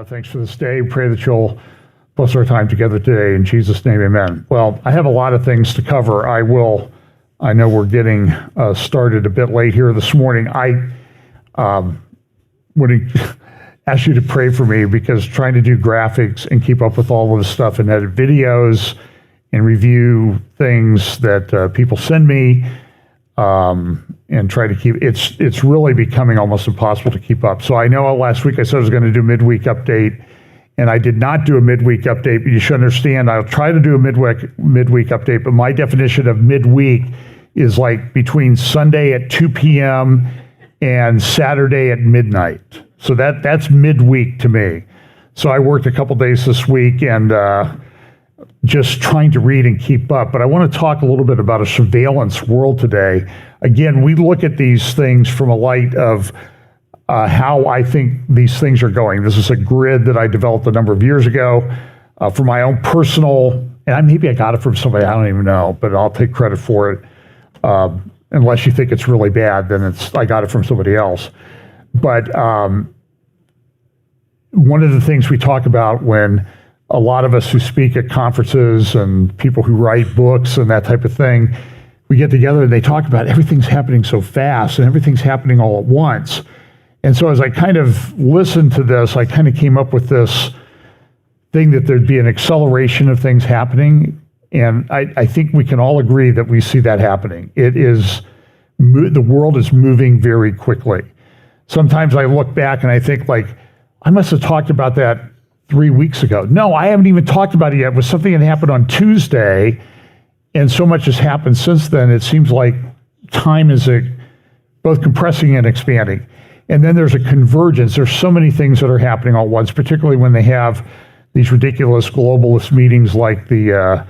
God, thanks for this day. Pray that you'll bless our time together today. In Jesus' name, amen. Well, I have a lot of things to cover. I know we're getting started a bit late here this morning. I would ask you to pray for me because trying to do graphics and keep up with all of this stuff and edit videos and review things that people send me and try to keep, it's really becoming almost impossible to keep up. So I know last week I said I was going to do a midweek update, and I did not do a midweek update, but you should understand I'll try to do a midweek update, but my definition of midweek is like between Sunday at 2 p.m. and Saturday at midnight. So that's midweek to me. So I worked a couple days this week and just trying to read and keep up. But I want to talk a little bit about a surveillance world today. Again, we look at these things from a light of how I think these things are going. This is a grid that I developed a number of years ago for my own personal, and maybe I got it from somebody, I don't even know, but I'll take credit for it. Unless you think it's really bad, then I got it from somebody else. But one of the things we talk about when a lot of us who speak at conferences and people who write books and that type of thing, we get together and they talk about everything's happening so fast and everything's happening all at once. And so as I kind of listened to this, I kind of came up with this thing that there'd be an acceleration of things happening. And I think we can all agree that we see that happening. The world is moving very quickly. Sometimes I look back and I think like, I must have talked about that 3 weeks ago. No, I haven't even talked about it yet. It was something that happened on Tuesday, and so much has happened since then. It seems like time is both compressing and expanding. And then there's a convergence. There's so many things that are happening all at once, particularly when they have these ridiculous globalist meetings like the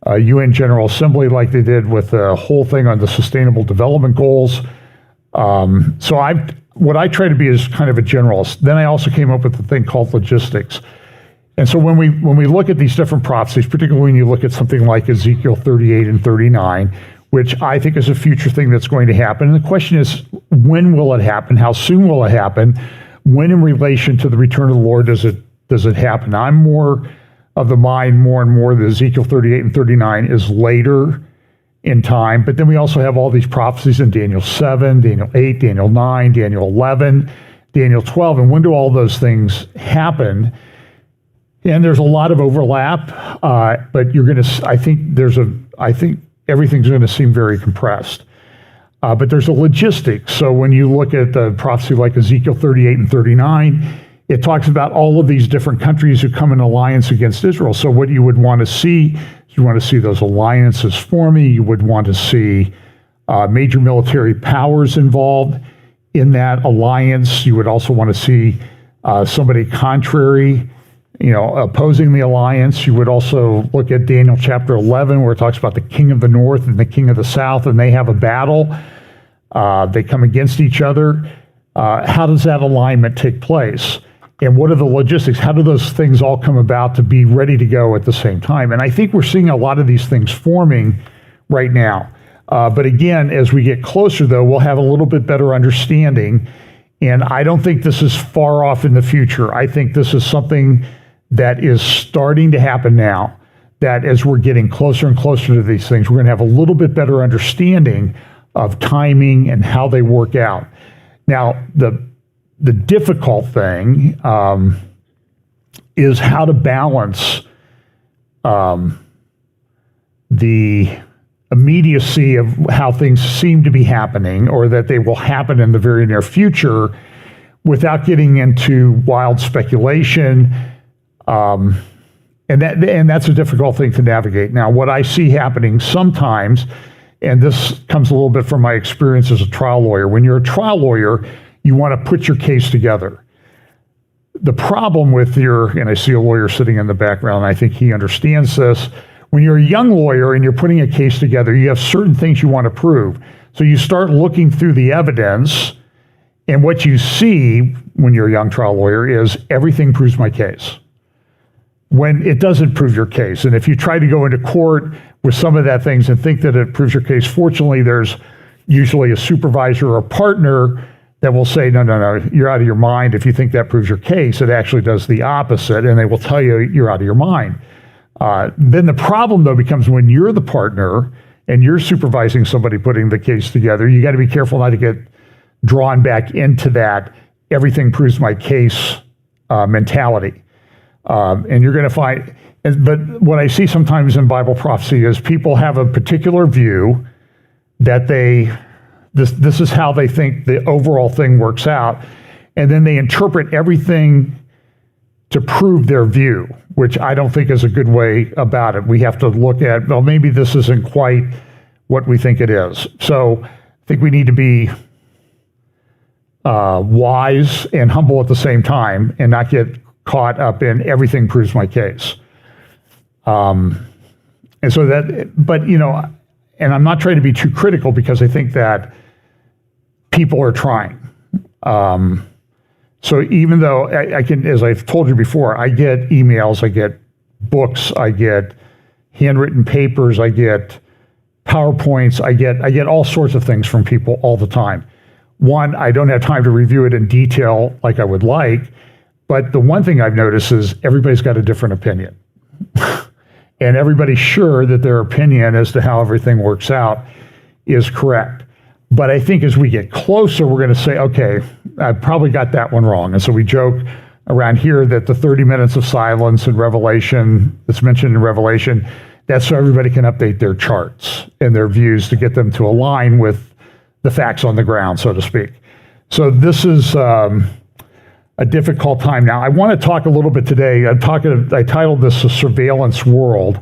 UN General Assembly, like they did with the whole thing on the Sustainable Development Goals. What I try to be is kind of a generalist. Then I also came up with a thing called logistics. And so when we look at these different prophecies, particularly when you look at something like Ezekiel 38 and 39, which I think is a future thing that's going to happen. And the question is, when will it happen? How soon will it happen? When in relation to the return of the Lord does it happen? I'm more of the mind more and more that Ezekiel 38 and 39 is later in time. But then we also have all these prophecies in Daniel 7, Daniel 8, Daniel 9, Daniel 11, Daniel 12. And when do all those things happen? And there's a lot of overlap, but I think everything's going to seem very compressed. But there's a logistics. So when you look at the prophecy like Ezekiel 38 and 39, it talks about all of these different countries who come in alliance against Israel. So what you would want to see, you want to see those alliances forming. You would want to see major military powers involved in that alliance. You would also want to see somebody contrary, opposing the alliance. You would also look at Daniel chapter 11, where it talks about the king of the north and the king of the south, and they have a battle. They come against each other. How does that alignment take place? And what are the logistics? How do those things all come about to be ready to go at the same time? And I think we're seeing a lot of these things forming right now. But again, as we get closer, though, we'll have a little bit better understanding. And I don't think this is far off in the future. I think this is something that is starting to happen now, that as we're getting closer and closer to these things, we're going to have a little bit better understanding of timing and how they work out. Now, the difficult thing is how to balance the immediacy of how things seem to be happening, or that they will happen in the very near future, without getting into wild speculation. And that's a difficult thing to navigate. Now, what I see happening sometimes, and this comes a little bit from my experience as a trial lawyer, when you're a trial lawyer, you want to put your case together. The problem with and I see a lawyer sitting in the background, and I think he understands this, when you're a young lawyer and you're putting a case together, you have certain things you want to prove. So you start looking through the evidence, and what you see when you're a young trial lawyer is everything proves my case, when it doesn't prove your case. And if you try to go into court with some of that things and think that it proves your case, fortunately, there's usually a supervisor or a partner that will say, no, no, no, you're out of your mind. If you think that proves your case, it actually does the opposite, and they will tell you you're out of your mind. Then the problem, though, becomes when you're the partner and you're supervising somebody putting the case together, you got to be careful not to get drawn back into that everything proves my case mentality. And you're going to find, but what I see sometimes in Bible prophecy is people have a particular view that this is how they think the overall thing works out, and then they interpret everything to prove their view, which I don't think is a good way about it. We have to look at, well, maybe this isn't quite what we think it is. So I think we need to be wise and humble at the same time and not get caught up in everything proves my case. And so that, but and I'm not trying to be too critical because I think that people are trying. So even though I can, as I've told you before, I get emails, I get books, I get handwritten papers, I get PowerPoints, I get all sorts of things from people all the time. One, I don't have time to review it in detail like I would like, but the one thing I've noticed is everybody's got a different opinion. And everybody's sure that their opinion as to how everything works out is correct. But I think as we get closer, we're going to say, okay, I probably got that one wrong. And so we joke around here that the 30 minutes of silence in Revelation, that's mentioned in Revelation, that's so everybody can update their charts and their views to get them to align with the facts on the ground, so to speak. So this is a difficult time. Now, I want to talk a little bit today. I titled this A Surveillance World.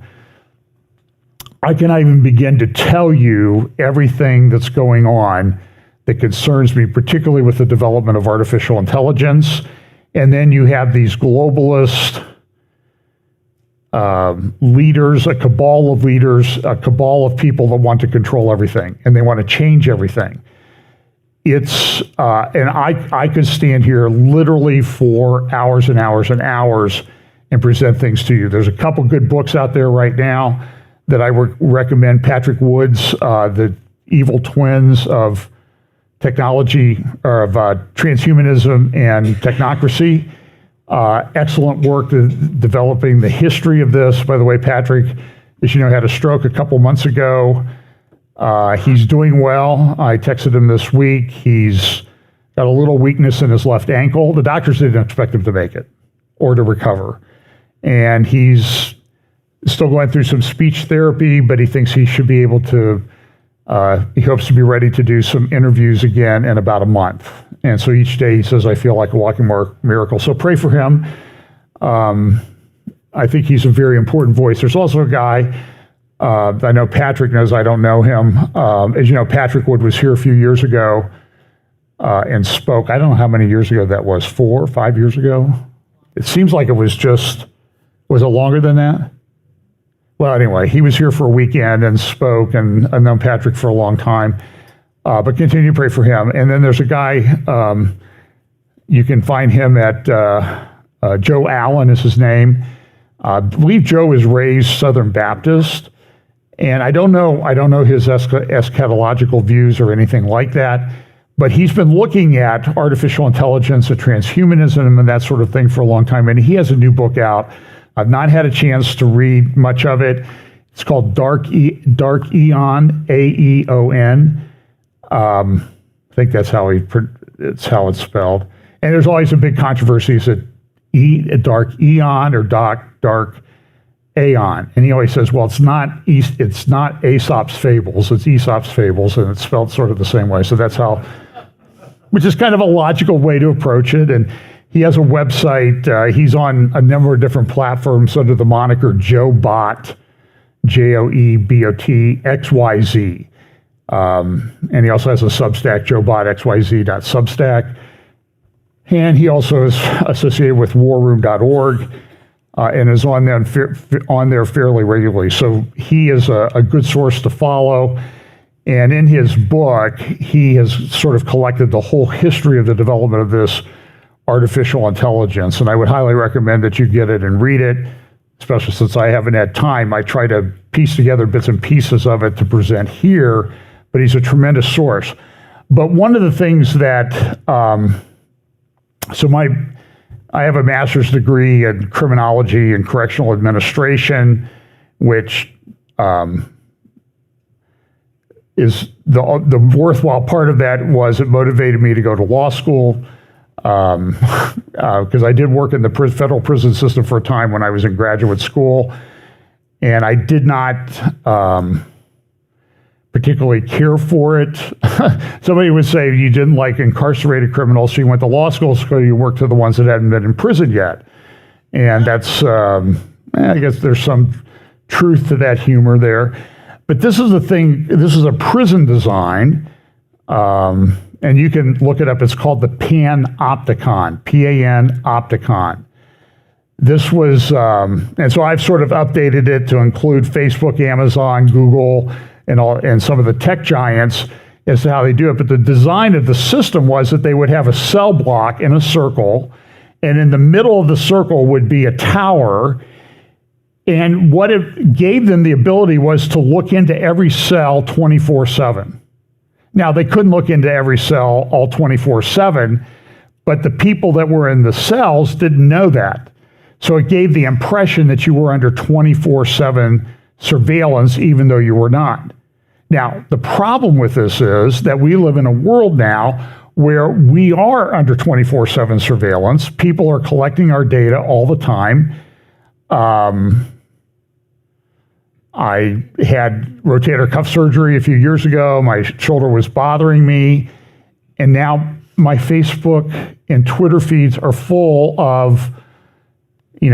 I cannot even begin to tell you everything that's going on that concerns me, particularly with the development of artificial intelligence. And then you have these globalist leaders, a cabal of leaders, a cabal of people that want to control everything, and they want to change everything. It's, and I could stand here literally for hours and hours and hours and present things to you. There's a couple good books out there right now that I would recommend. Patrick Wood's The Evil Twins of Technology, or of Transhumanism and Technocracy. Excellent work developing the history of this. By the way, Patrick, as you know, had a stroke a couple months ago. He's doing well. I texted him this week. He's got a little weakness in his left ankle. The doctors didn't expect him to make it or to recover. And he's still going through some speech therapy, but he thinks he should be able to, he hopes to be ready to do some interviews again in about a month. And so each day he says, I feel like a walking miracle. So pray for him. I think he's a very important voice. There's also a guy, I know Patrick knows, I don't know him. As you know, Patrick Wood was here a few years ago and spoke. I don't know how many years ago that was, 4 or 5 years ago? It seems like it was just, was it longer than that? Well, anyway, he was here for a weekend and spoke, and I've known Patrick for a long time, but continue to pray for him. And then there's a guy, you can find him at, Joe Allen is his name. I believe Joe is raised Southern Baptist, and I don't know his eschatological views or anything like that, but he's been looking at artificial intelligence and transhumanism and that sort of thing for a long time, and he has a new book out. I've not had a chance to read much of it. It's called Dark Aeon, A-E-O-N. I think that's how it's spelled. And there's always a big controversy. Is it Dark Aeon or Dark Aeon? And he always says, well, it's not Aesop's Fables, it's Aesop's Fables, and it's spelled sort of the same way. So that's how, which is kind of a logical way to approach it. And he has a website. He's on a number of different platforms under the moniker JoeBot, Joebot XYZ. And he also has a Substack, JoeBotXYZ.substack. And he also is associated with warroom.org and is on there fairly regularly. So he is a good source to follow. And in his book, he has sort of collected the whole history of the development of this artificial intelligence. And I would highly recommend that you get it and read it, especially since I haven't had time. I try to piece together bits and pieces of it to present here, but he's a tremendous source. But one of the things that, I have a master's degree in criminology and correctional administration, which is the worthwhile part of that was it motivated me to go to law school, because I did work in the federal prison system for a time when I was in graduate school, and I did not particularly care for it. Somebody would say you didn't like incarcerated criminals, so you went to law school, so you worked to the ones that hadn't been in prison yet. And that's, I guess there's some truth to that humor there. But this is the thing, this is a prison design, and you can look it up. It's called the panopticon, P-A-N-opticon. This was, and so I've sort of updated it to include Facebook, Amazon, Google, and some of the tech giants as to how they do it. But the design of the system was that they would have a cell block in a circle, and in the middle of the circle would be a tower. And what it gave them the ability was to look into every cell 24/7. Now, they couldn't look into every cell all 24/7, but the people that were in the cells didn't know that. So it gave the impression that you were under 24/7 surveillance, even though you were not. Now, the problem with this is that we live in a world now where we are under 24/7 surveillance. People are collecting our data all the time. I had rotator cuff surgery a few years ago. My shoulder was bothering me. And now my Facebook and Twitter feeds are full of,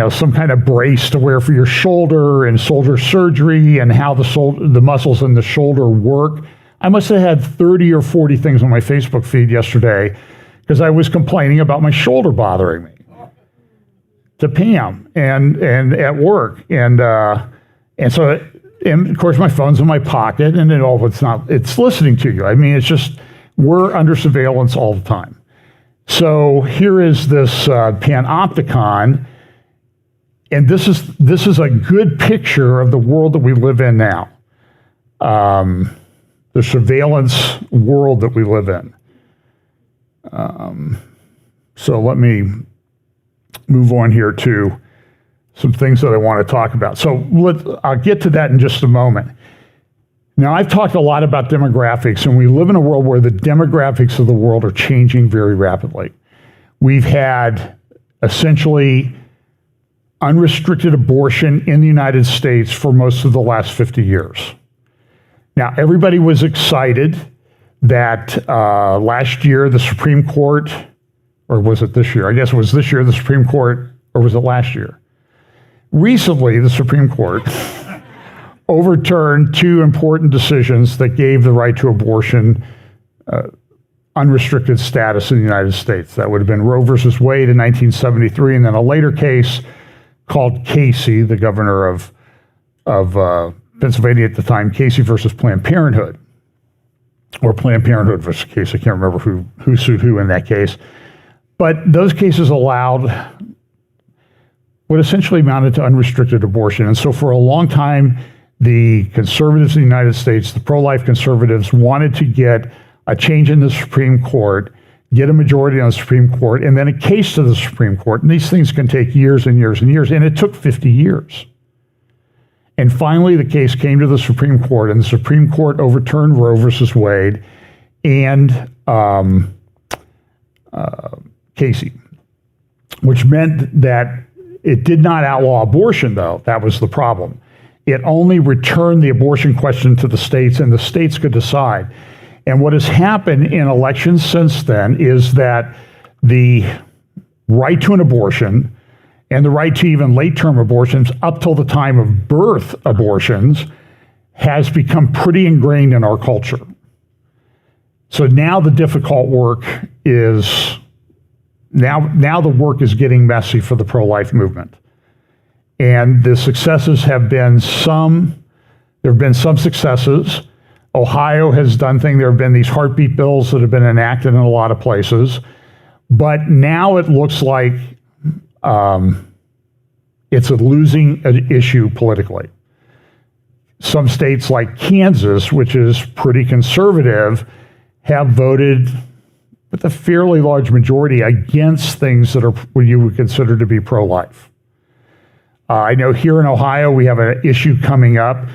some kind of brace to wear for your shoulder and shoulder surgery and how the muscles in the shoulder work. I must have had 30 or 40 things on my Facebook feed yesterday because I was complaining about my shoulder bothering me to Pam and at work. And so, of course, my phone's in my pocket, and it's listening to you. I mean, it's just, we're under surveillance all the time. So here is this panopticon, and this is a good picture of the world that we live in now. The surveillance world that we live in. So let me move on here to some things that I want to talk about. So I'll get to that in just a moment. Now, I've talked a lot about demographics, and we live in a world where the demographics of the world are changing very rapidly. We've had essentially unrestricted abortion in the United States for most of the last 50 years. Now, everybody was excited that last year the Supreme Court, or was it this year? I guess it was this year, the Supreme Court, or was it last year? Recently, the Supreme Court overturned two important decisions that gave the right to abortion unrestricted status in the United States. That would have been Roe versus Wade in 1973, and then a later case called Casey, the governor of Pennsylvania at the time, Casey versus Planned Parenthood, or Planned Parenthood versus Casey. I can't remember who sued who in that case. But those cases allowed what essentially amounted to unrestricted abortion. And so for a long time, the conservatives in the United States, the pro-life conservatives, wanted to get a change in the Supreme Court, get a majority on the Supreme Court, and then a case to the Supreme Court. And these things can take years and years and years, and it took 50 years. And finally, the case came to the Supreme Court, and the Supreme Court overturned Roe versus Wade and Casey, which meant that it did not outlaw abortion, though. That was the problem. It only returned the abortion question to the states, and the states could decide. And what has happened in elections since then is that the right to an abortion and the right to even late-term abortions up till the time of birth abortions has become pretty ingrained in our culture. So now the difficult work is, now the work is getting messy for the pro-life movement. And the successes have been there have been some successes. Ohio has done things. There have been these heartbeat bills that have been enacted in a lot of places. But now it looks like it's a losing issue politically. Some states like Kansas, which is pretty conservative, have voted with a fairly large majority against things that are what you would consider to be pro-life. I know here in Ohio we have an issue coming up.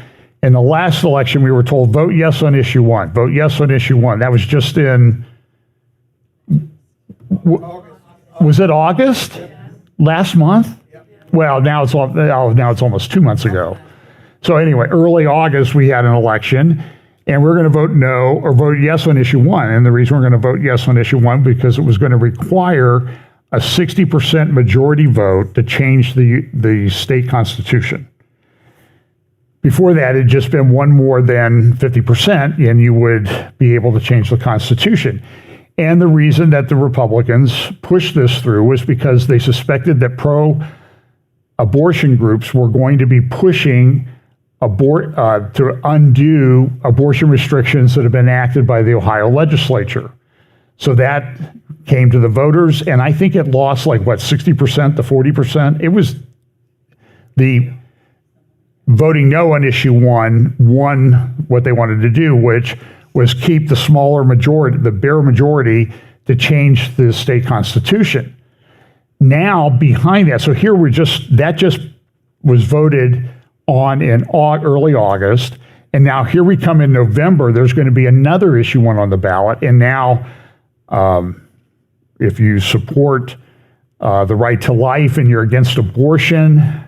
In the last election, we were told, vote yes on issue 1, vote yes on issue 1. That was just in, was it August? Last month? Well, now it's almost 2 months ago. So anyway, early August, we had an election, and we're going to vote no or vote yes on issue 1. And the reason we're going to vote yes on issue 1 because it was going to require a 60% majority vote to change the state constitution. Before that, it had just been one more than 50%, and you would be able to change the Constitution. And the reason that the Republicans pushed this through was because they suspected that pro-abortion groups were going to be pushing to undo abortion restrictions that have been enacted by the Ohio legislature. So that came to the voters, and I think it lost 60% to 40%. It was the voting no on issue 1 won what they wanted to do, which was keep the smaller majority, the bare majority, to change the state constitution. Now behind that, so here that just was voted on in early August, and now here we come in November, there's going to be another issue 1 on the ballot, and now if you support the right to life and you're against abortion,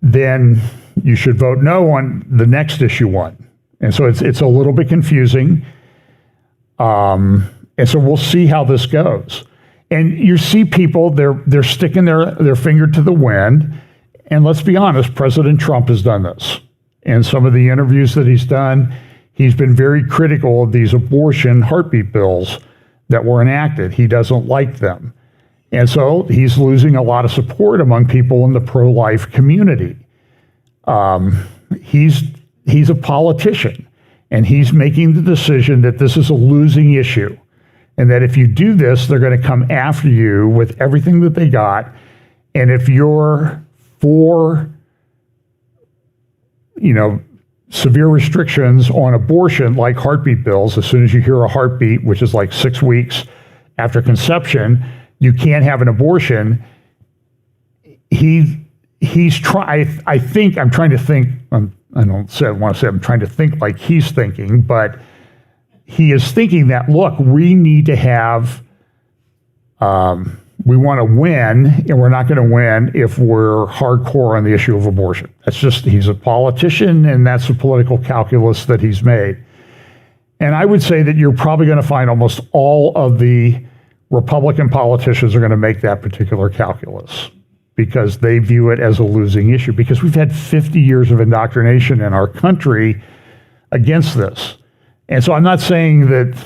then you should vote no on the next issue 1. And so it's a little bit confusing. And so we'll see how this goes. And you see people, they're sticking their finger to the wind. And let's be honest, President Trump has done this. In some of the interviews that he's done, he's been very critical of these abortion heartbeat bills that were enacted. He doesn't like them. And so he's losing a lot of support among people in the pro-life community. He's a politician, and he's making the decision that this is a losing issue, and that if you do this, they're going to come after you with everything that they got. And if you're for, severe restrictions on abortion, like heartbeat bills, as soon as you hear a heartbeat, which is 6 weeks after conception, you can't have an abortion. He's trying. I think I'm trying to think. I want to say I'm trying to think like he's thinking, but he is thinking that, look, we need to have. We want to win, and we're not going to win if we're hardcore on the issue of abortion. That's just, he's a politician, and that's the political calculus that he's made. And I would say that you're probably going to find almost all of the Republican politicians are going to make that particular calculus, because they view it as a losing issue, because we've had 50 years of indoctrination in our country against this. And so I'm not saying that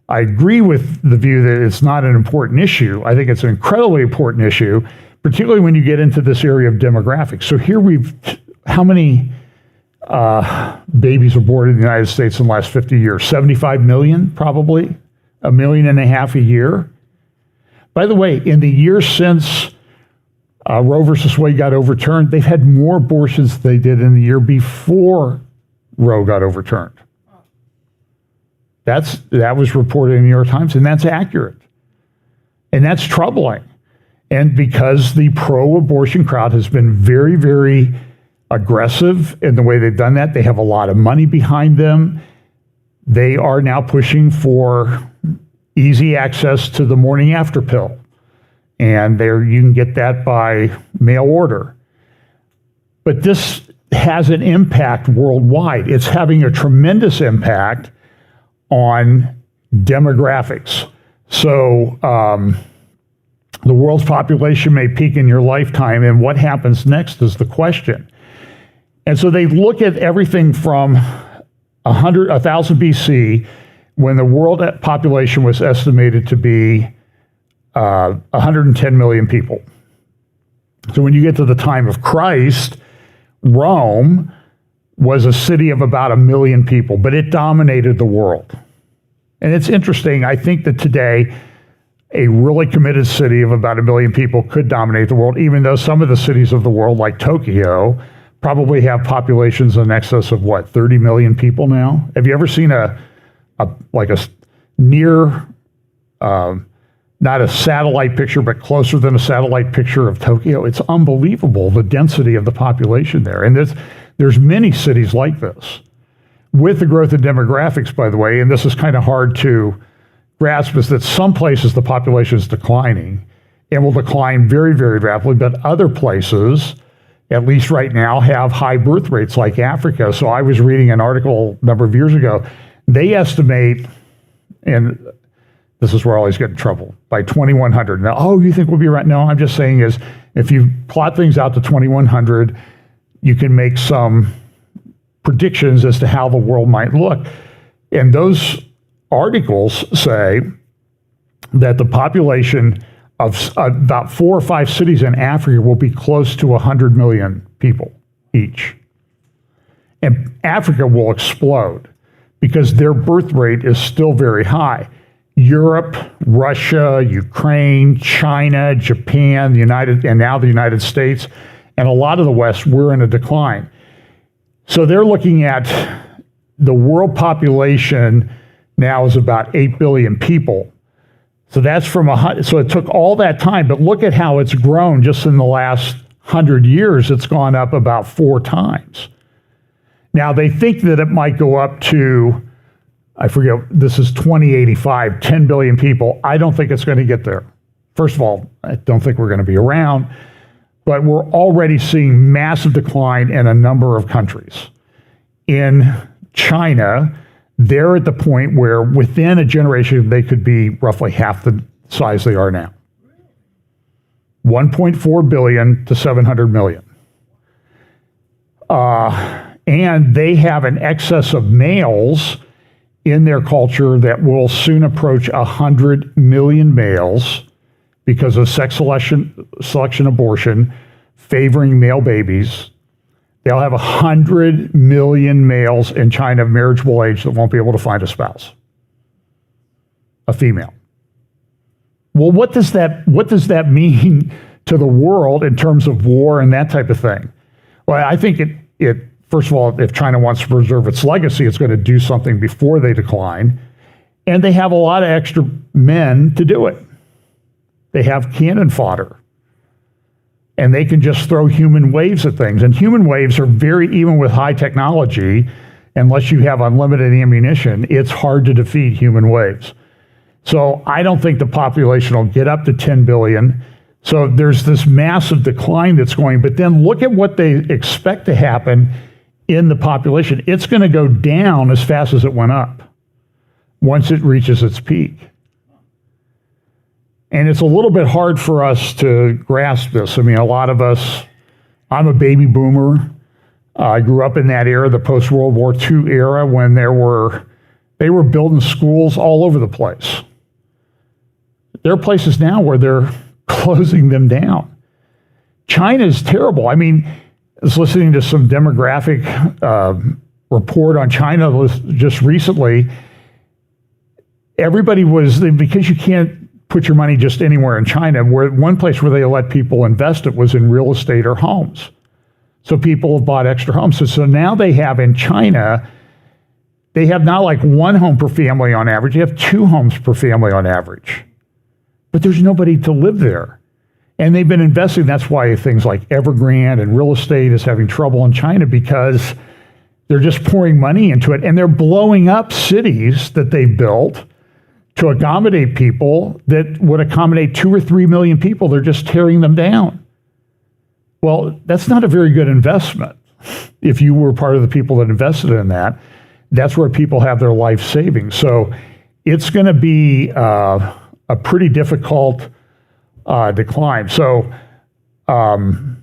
I agree with the view that it's not an important issue. I think it's an incredibly important issue, particularly when you get into this area of demographics. So here how many babies aborted in the United States in the last 50 years? 75 million, probably, 1.5 million a year. By the way, in the years since Roe versus Wade got overturned, they've had more abortions than they did in the year before Roe got overturned. That was reported in the New York Times, and that's accurate. And that's troubling. And because the pro-abortion crowd has been very, very aggressive in the way they've done that, they have a lot of money behind them. They are now pushing for easy access to the morning after pill. And you can get that by mail order. But this has an impact worldwide. It's having a tremendous impact on demographics. So the world's population may peak in your lifetime, and what happens next is the question. And so they look at everything from 1000 BC, when the world population was estimated to be 110 million people. So when you get to the time of Christ, Rome was a city of about 1 million people, but it dominated the world. And it's interesting, I think that today, a really committed city of about 1 million people could dominate the world, even though some of the cities of the world, like Tokyo, probably have populations in excess of 30 million people now? Have you ever seen a like a near, not a satellite picture, but closer than a satellite picture of Tokyo. It's unbelievable, the density of the population there. And there's many cities like this. With the growth of demographics, by the way, and this is kind of hard to grasp, is that some places the population is declining and will decline very, very rapidly, but other places, at least right now, have high birth rates like Africa. So I was reading an article a number of years ago. They estimate, and this is where I always get in trouble, by 2100. Now, oh, you think we'll be right? No, I'm just saying is if you plot things out to 2100, you can make some predictions as to how the world might look. And those articles say that the population of about 4 or 5 cities in Africa will be close to 100 million people each. And Africa will explode because their birth rate is still very high. Europe, Russia, Ukraine, China, Japan, and now the United States, and a lot of the West, we're in a decline. So they're looking at the world population now is about 8 billion people. So that's so it took all that time, but look at how it's grown just in the last 100 years. It's gone up about 4 times. Now they think that it might go up to, I forget, this is 2085, 10 billion people. I don't think it's going to get there. First of all, I don't think we're going to be around, but we're already seeing massive decline in a number of countries. In China, they're at the point where within a generation, they could be roughly half the size they are now. 1.4 billion to 700 million. And they have an excess of males in their culture that will soon approach 100 million males because of sex selection abortion, favoring male babies. They'll have 100 million males in China of marriageable age that won't be able to find a spouse, a female. Well, what does that mean to the world in terms of war and that type of thing? Well, I think it first of all, if China wants to preserve its legacy, it's going to do something before they decline, and they have a lot of extra men to do it. They have cannon fodder. And they can just throw human waves at things. And human waves are even with high technology, unless you have unlimited ammunition, it's hard to defeat human waves. So I don't think the population will get up to 10 billion. So there's this massive decline that's going, but then look at what they expect to happen in the population. It's going to go down as fast as it went up once it reaches its peak. And it's a little bit hard for us to grasp this. I mean, a lot of us, I'm a baby boomer. I grew up in that era, the post-World War II era, when they were building schools all over the place. There are places now where they're closing them down. China is terrible. I mean, I was listening to some demographic report on China just recently. Everybody because you can't put your money just anywhere in China, where one place where they let people invest it was in real estate or homes. So people have bought extra homes. So now they have in China, they have not like 1 home per family on average, they have 2 homes per family on average. But there's nobody to live there. And they've been investing, that's why things like Evergrande and real estate is having trouble in China, because they're just pouring money into it, and they're blowing up cities that they built to accommodate people that would accommodate 2 or 3 million people. They're just tearing them down. Well, that's not a very good investment. If you were part of the people that invested in that, that's where people have their life savings. So it's going to be a pretty difficult decline. So, and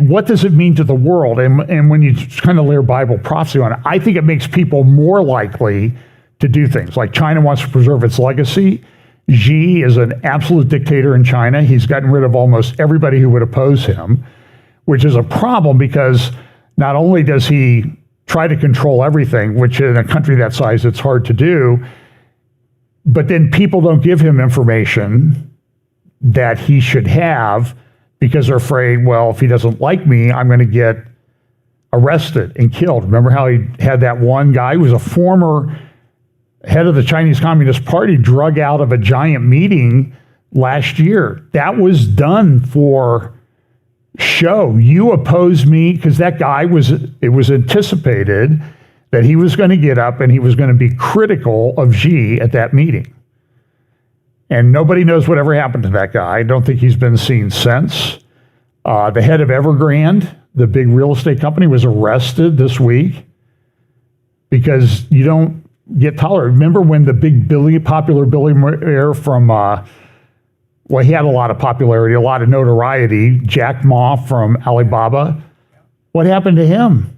what does it mean to the world? And when you kind of layer Bible prophecy on it, I think it makes people more likely to do things. Like China wants to preserve its legacy. Xi is an absolute dictator in China. He's gotten rid of almost everybody who would oppose him, which is a problem because not only does he try to control everything, which in a country that size it's hard to do, but then people don't give him information that he should have because they're afraid, well, if he doesn't like me, I'm going to get arrested and killed. Remember how he had that one guy who was a former head of the Chinese Communist Party drug out of a giant meeting last year. That was done for show. You oppose me, because that guy it was anticipated that he was going to get up and he was going to be critical of Xi at that meeting. And nobody knows whatever happened to that guy. I don't think he's been seen since. The head of Evergrande, the big real estate company, was arrested this week because you don't get tolerated. Remember when the big popular billionaire from, he had a lot of popularity, a lot of notoriety, Jack Ma from Alibaba? What happened to him?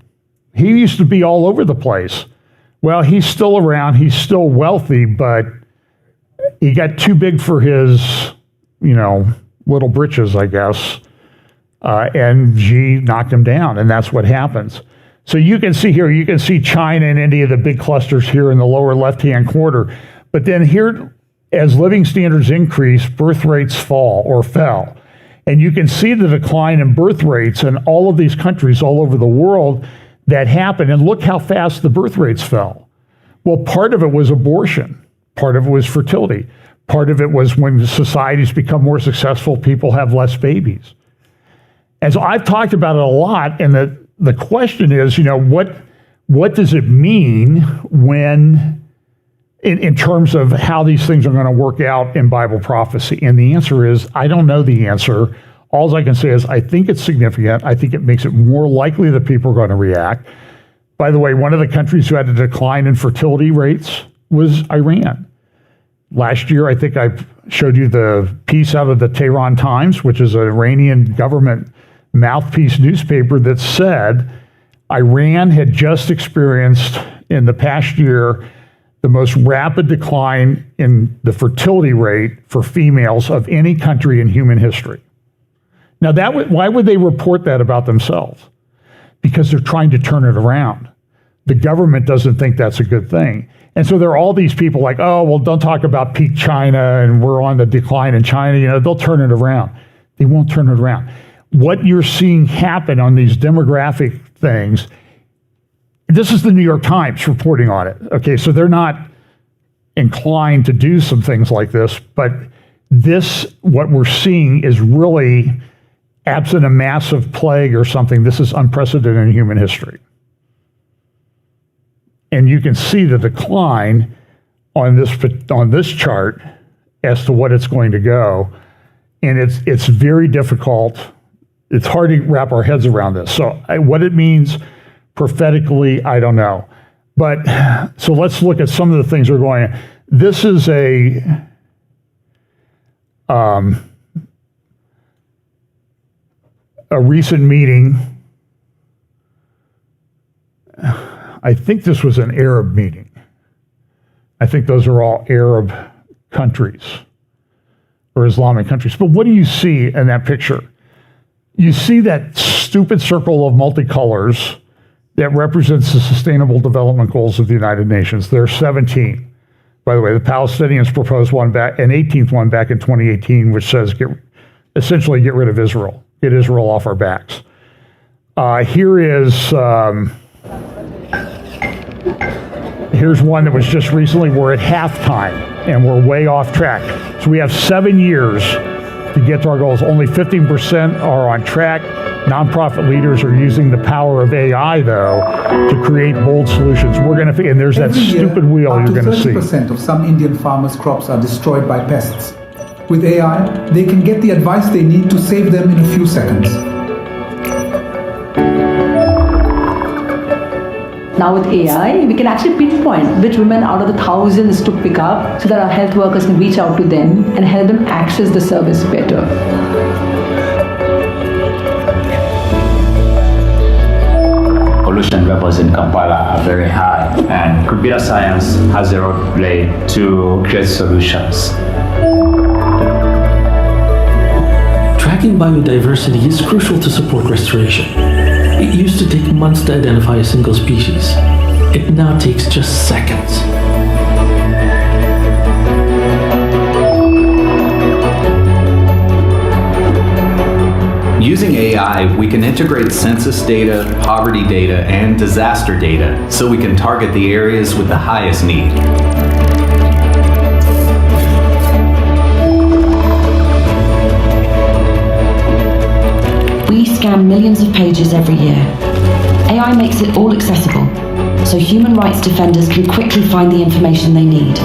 He used to be all over the place. Well, he's still around, he's still wealthy, but he got too big for his, little britches, I guess. And Xi knocked him down, and that's what happens. So you can see here, you can see China and India, the big clusters here in the lower left-hand corner. But then here, as living standards increase, birth rates fall or fell. And you can see the decline in birth rates in all of these countries all over the world that happened. And look how fast the birth rates fell. Well, part of it was abortion. Part of it was fertility. Part of it was when societies become more successful, people have less babies. And so I've talked about it a lot, and the question is, what does it mean when, in terms of how these things are going to work out in Bible prophecy? And the answer is, I don't know the answer. All I can say is, I think it's significant. I think it makes it more likely that people are going to react. By the way, one of the countries who had a decline in fertility rates was Iran. Last year, I think I showed you the piece out of the Tehran Times, which is an Iranian government mouthpiece newspaper, that said Iran had just experienced in the past year the most rapid decline in the fertility rate for females of any country in human history. Now, why would they report that about themselves? Because they're trying to turn it around. The government doesn't think that's a good thing. And so there are all these people like, oh, well, don't talk about peak China and we're on the decline in China. They'll turn it around. They won't turn it around. What you're seeing happen on these demographic things, this is the New York Times reporting on it. Okay, so they're not inclined to do some things like this, but what we're seeing is really, absent a massive plague or something, this is unprecedented in human history. And you can see the decline on this chart as to what it's going to go. And it's very difficult. It's hard to wrap our heads around this. So what it means prophetically, I don't know. But so let's look at some of the things that are going on. This is a recent meeting. I think this was an Arab meeting. I think those are all Arab countries or Islamic countries. But what do you see in that picture? You see that stupid circle of multicolors that represents the Sustainable Development Goals of the United Nations. There are 17. By the way, the Palestinians proposed an 18th one back in 2018, which says essentially get rid of Israel, get Israel off our backs. Here's one that was just recently. We're at halftime and we're way off track. So we have 7 years to get to our goals. Only 15% are on track. Nonprofit leaders are using the power of AI, though, to create bold solutions. And there's that stupid wheel you're going to see. 30% of some Indian farmers' crops are destroyed by pests. With AI, they can get the advice they need to save them in a few seconds. Now with AI, we can actually pinpoint which women out of the thousands to pick up so that our health workers can reach out to them and help them access the service better. Pollution levels in Kampala are very high, and computer science has a role to play to create solutions. Tracking biodiversity is crucial to support restoration. It used to take months to identify a single species. It now takes just seconds. Using AI, we can integrate census data, poverty data, and disaster data so we can target the areas with the highest need. We scan millions of pages every year. AI makes it all accessible, so human rights defenders can quickly find the information they need.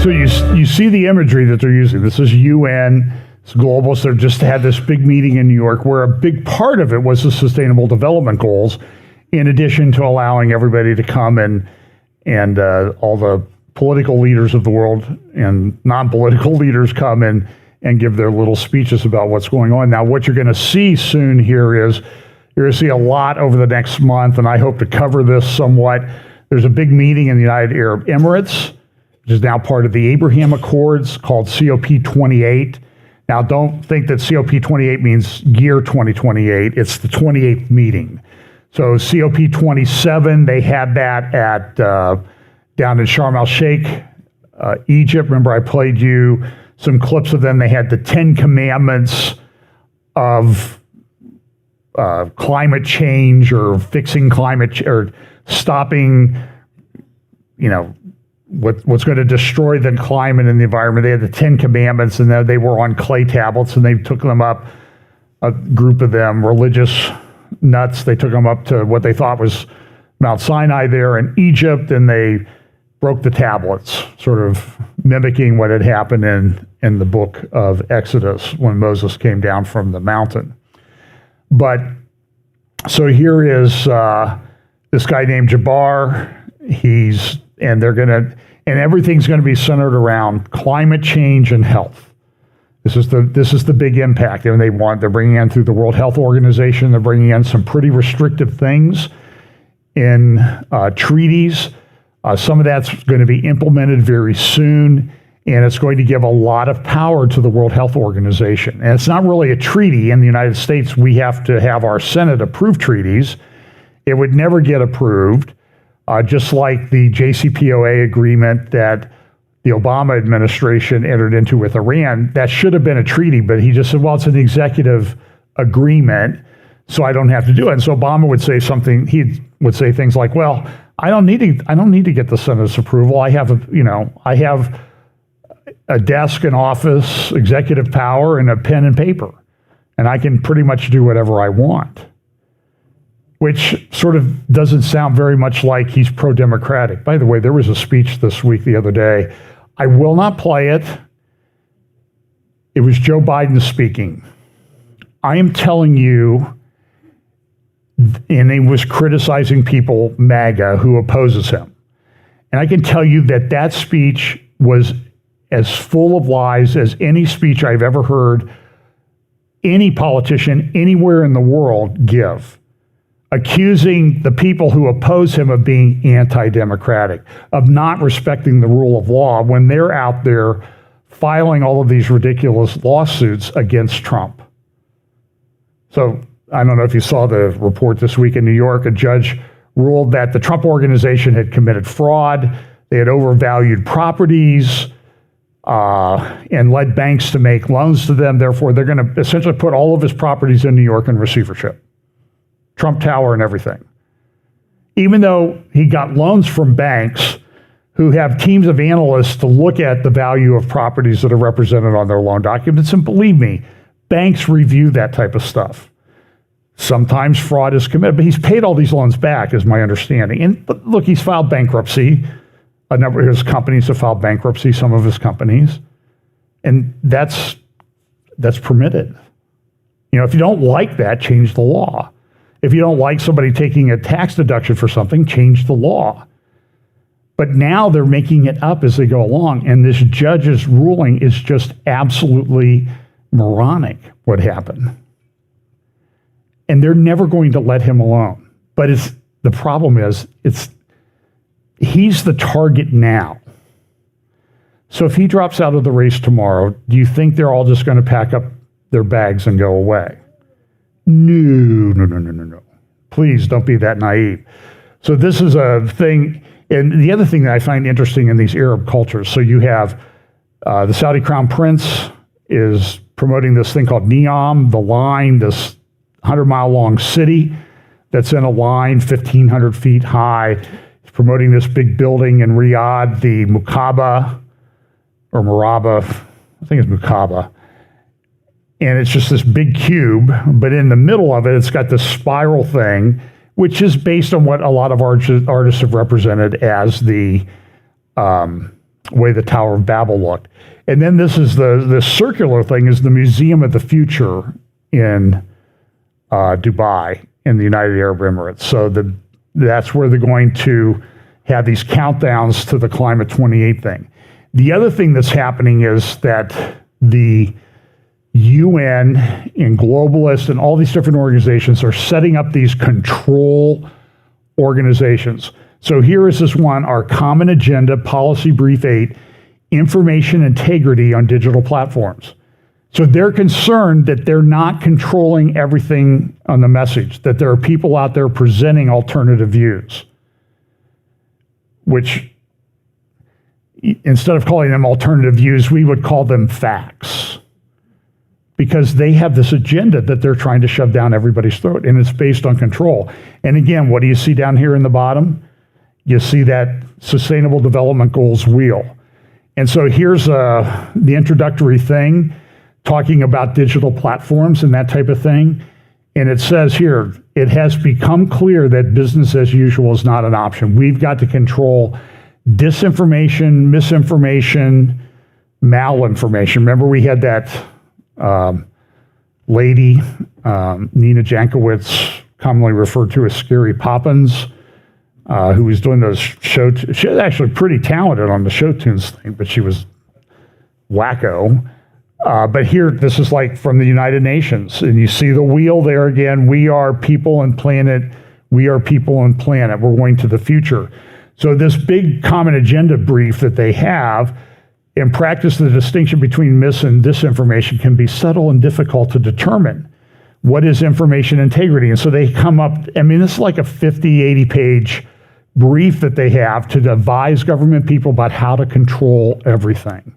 So you see the imagery that they're using. This is UN, it's Globalist. They've just had this big meeting in New York where a big part of it was the Sustainable Development Goals, in addition to allowing everybody to come and all the political leaders of the world and non-political leaders come and give their little speeches about what's going on. Now, what you're going to see soon here is you're going to see a lot over the next month, and I hope to cover this somewhat. There's a big meeting in the United Arab Emirates, which is now part of the Abraham Accords, called COP28. Now, don't think that COP28 means year 2028. It's the 28th meeting. So COP27, they had that at down in Sharm el-Sheikh, Egypt. Remember, I played you some clips of them. They had the 10 commandments of climate change, or fixing climate or stopping, what's going to destroy the climate and the environment. They had the 10 commandments, and they were on clay tablets, and they took them up, a group of them, religious nuts, they took them up to what they thought was Mount Sinai there in Egypt, and they broke the tablets, sort of mimicking what had happened in the book of Exodus when Moses came down from the mountain. But so here is this guy named Jabbar. And everything's going to be centered around climate change and health. This is the big impact. And they're bringing in, through the World Health Organization, they're bringing in some pretty restrictive things in treaties. Some of that's going to be implemented very soon, and it's going to give a lot of power to the World Health Organization. And it's not really a treaty. In the United States, we have to have our Senate approve treaties. It would never get approved. Just like the JCPOA agreement that the Obama administration entered into with Iran, that should have been a treaty, but he just said, well, it's an executive agreement, so I don't have to do it. And so Obama would say something, he would say things like, well, I don't need to get the Senate's approval. I have a desk, an office, executive power, and a pen and paper, and I can pretty much do whatever I want. Which sort of doesn't sound very much like he's pro-democratic. By the way, there was a speech this week, the other day. I will not play it. It was Joe Biden speaking. I am telling you, and he was criticizing people, MAGA, who opposes him. And I can tell you that speech was as full of lies as any speech I've ever heard any politician anywhere in the world give, accusing the people who oppose him of being anti-democratic, of not respecting the rule of law when they're out there filing all of these ridiculous lawsuits against Trump. So I don't know if you saw the report this week in New York. A judge ruled that the Trump organization had committed fraud. They had overvalued properties and led banks to make loans to them. Therefore, they're going to essentially put all of his properties in New York in receivership. Trump Tower and everything. Even though he got loans from banks who have teams of analysts to look at the value of properties that are represented on their loan documents. And believe me, banks review that type of stuff. Sometimes fraud is committed, but he's paid all these loans back, is my understanding. And but look, he's filed bankruptcy. A number of his companies have filed bankruptcy, some of his companies. And that's permitted. If you don't like that, change the law. If you don't like somebody taking a tax deduction for something, change the law. But now they're making it up as they go along, and this judge's ruling is just absolutely moronic, what happened. And they're never going to let him alone. But the problem is, he's the target now. So if he drops out of the race tomorrow, do you think they're all just going to pack up their bags and go away? No. Please don't be that naive. So this is a thing, and the other thing that I find interesting in these Arab cultures, so you have the Saudi Crown Prince is promoting this thing called Neom, the line, this 100-mile long city that's in a line 1,500 feet high. He's promoting this big building in Riyadh, the Mukaba, or Muraba, I think it's Mukaba. And it's just this big cube, but in the middle of it, it's got this spiral thing, which is based on what a lot of artists have represented as the way the Tower of Babel looked. And then this is the circular thing is the Museum of the Future in Dubai in the United Arab Emirates. So that's where they're going to have these countdowns to the Climate 28 thing. The other thing that's happening is that the UN and Globalist and all these different organizations are setting up these control organizations. So here is this one, our Common Agenda Policy Brief 8, Information Integrity on Digital Platforms. So they're concerned that they're not controlling everything on the message, that there are people out there presenting alternative views, which instead of calling them alternative views, we would call them facts, because they have this agenda that they're trying to shove down everybody's throat, and it's based on control. And again, what do you see down here in the bottom? You see that Sustainable Development Goals wheel. And so here's the introductory thing, talking about digital platforms and that type of thing. And it says here, it has become clear that business as usual is not an option. We've got to control disinformation, misinformation, malinformation. Remember we had that lady, Nina Jankowicz, commonly referred to as Scary Poppins, who was doing those show. She was actually pretty talented on the show tunes thing, but she was wacko. But here, this is like from the United Nations, and you see the wheel there again. We are people and planet. We are people and planet. We're going to the future. So this big common agenda brief that they have, in practice, the distinction between mis and disinformation can be subtle and difficult to determine. What is information integrity? And so they come up, I mean, this is like a 50, 80-page brief that they have to advise government people about how to control everything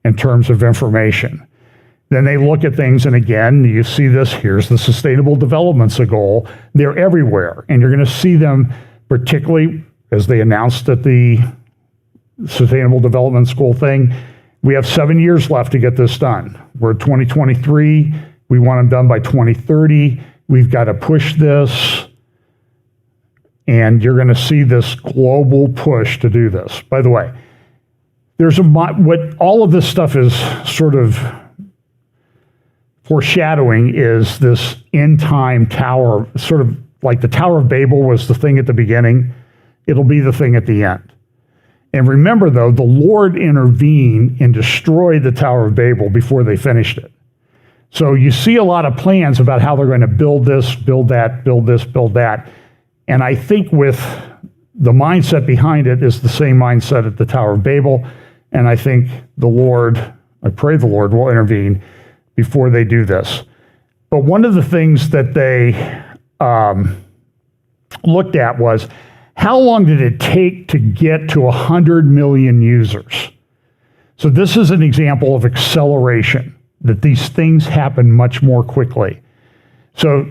in terms of information. Then they look at things, and again, you see this, here's the Sustainable Development Goal. They're everywhere, and you're going to see them, particularly as they announced at the Sustainable Development Goal thing. We have 7 years left to get this done. We're 2023. We want them done by 2030. We've got to push this, and you're going to see this global push to do this. By the way, there's what all of this stuff is sort of foreshadowing is this end time tower, sort of like the Tower of Babel was the thing at the beginning. It'll be the thing at the end. And remember, though, the Lord intervened and destroyed the Tower of Babel before they finished it. So you see a lot of plans about how they're going to build this, build that, build this, build that. And I think with the mindset behind it is the same mindset at the Tower of Babel. And I think I pray the Lord will intervene before they do this. But one of the things that they looked at was, how long did it take to get to 100 million users? So this is an example of acceleration, that these things happen much more quickly. So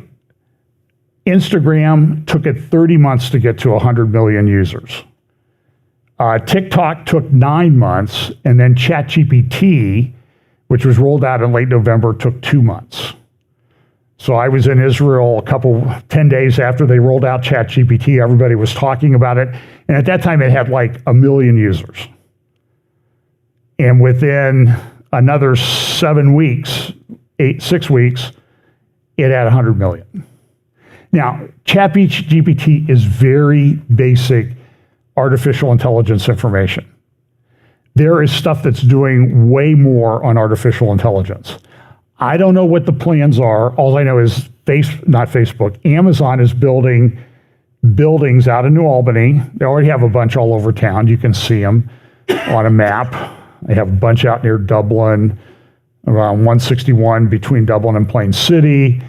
Instagram took it 30 months to get to 100 million users. TikTok took 9 months, and then ChatGPT, which was rolled out in late November, took 2 months. So I was in Israel 10 days after they rolled out ChatGPT. Everybody was talking about it. And at that time, it had like 1 million users. And within another 6 weeks, it had 100 million. Now, ChatGPT is very basic artificial intelligence information. There is stuff that's doing way more on artificial intelligence. I don't know what the plans are. All I know is Amazon is building buildings out in New Albany. They already have a bunch all over town. You can see them on a map. They have a bunch out near Dublin, around 161 between Dublin and Plain City.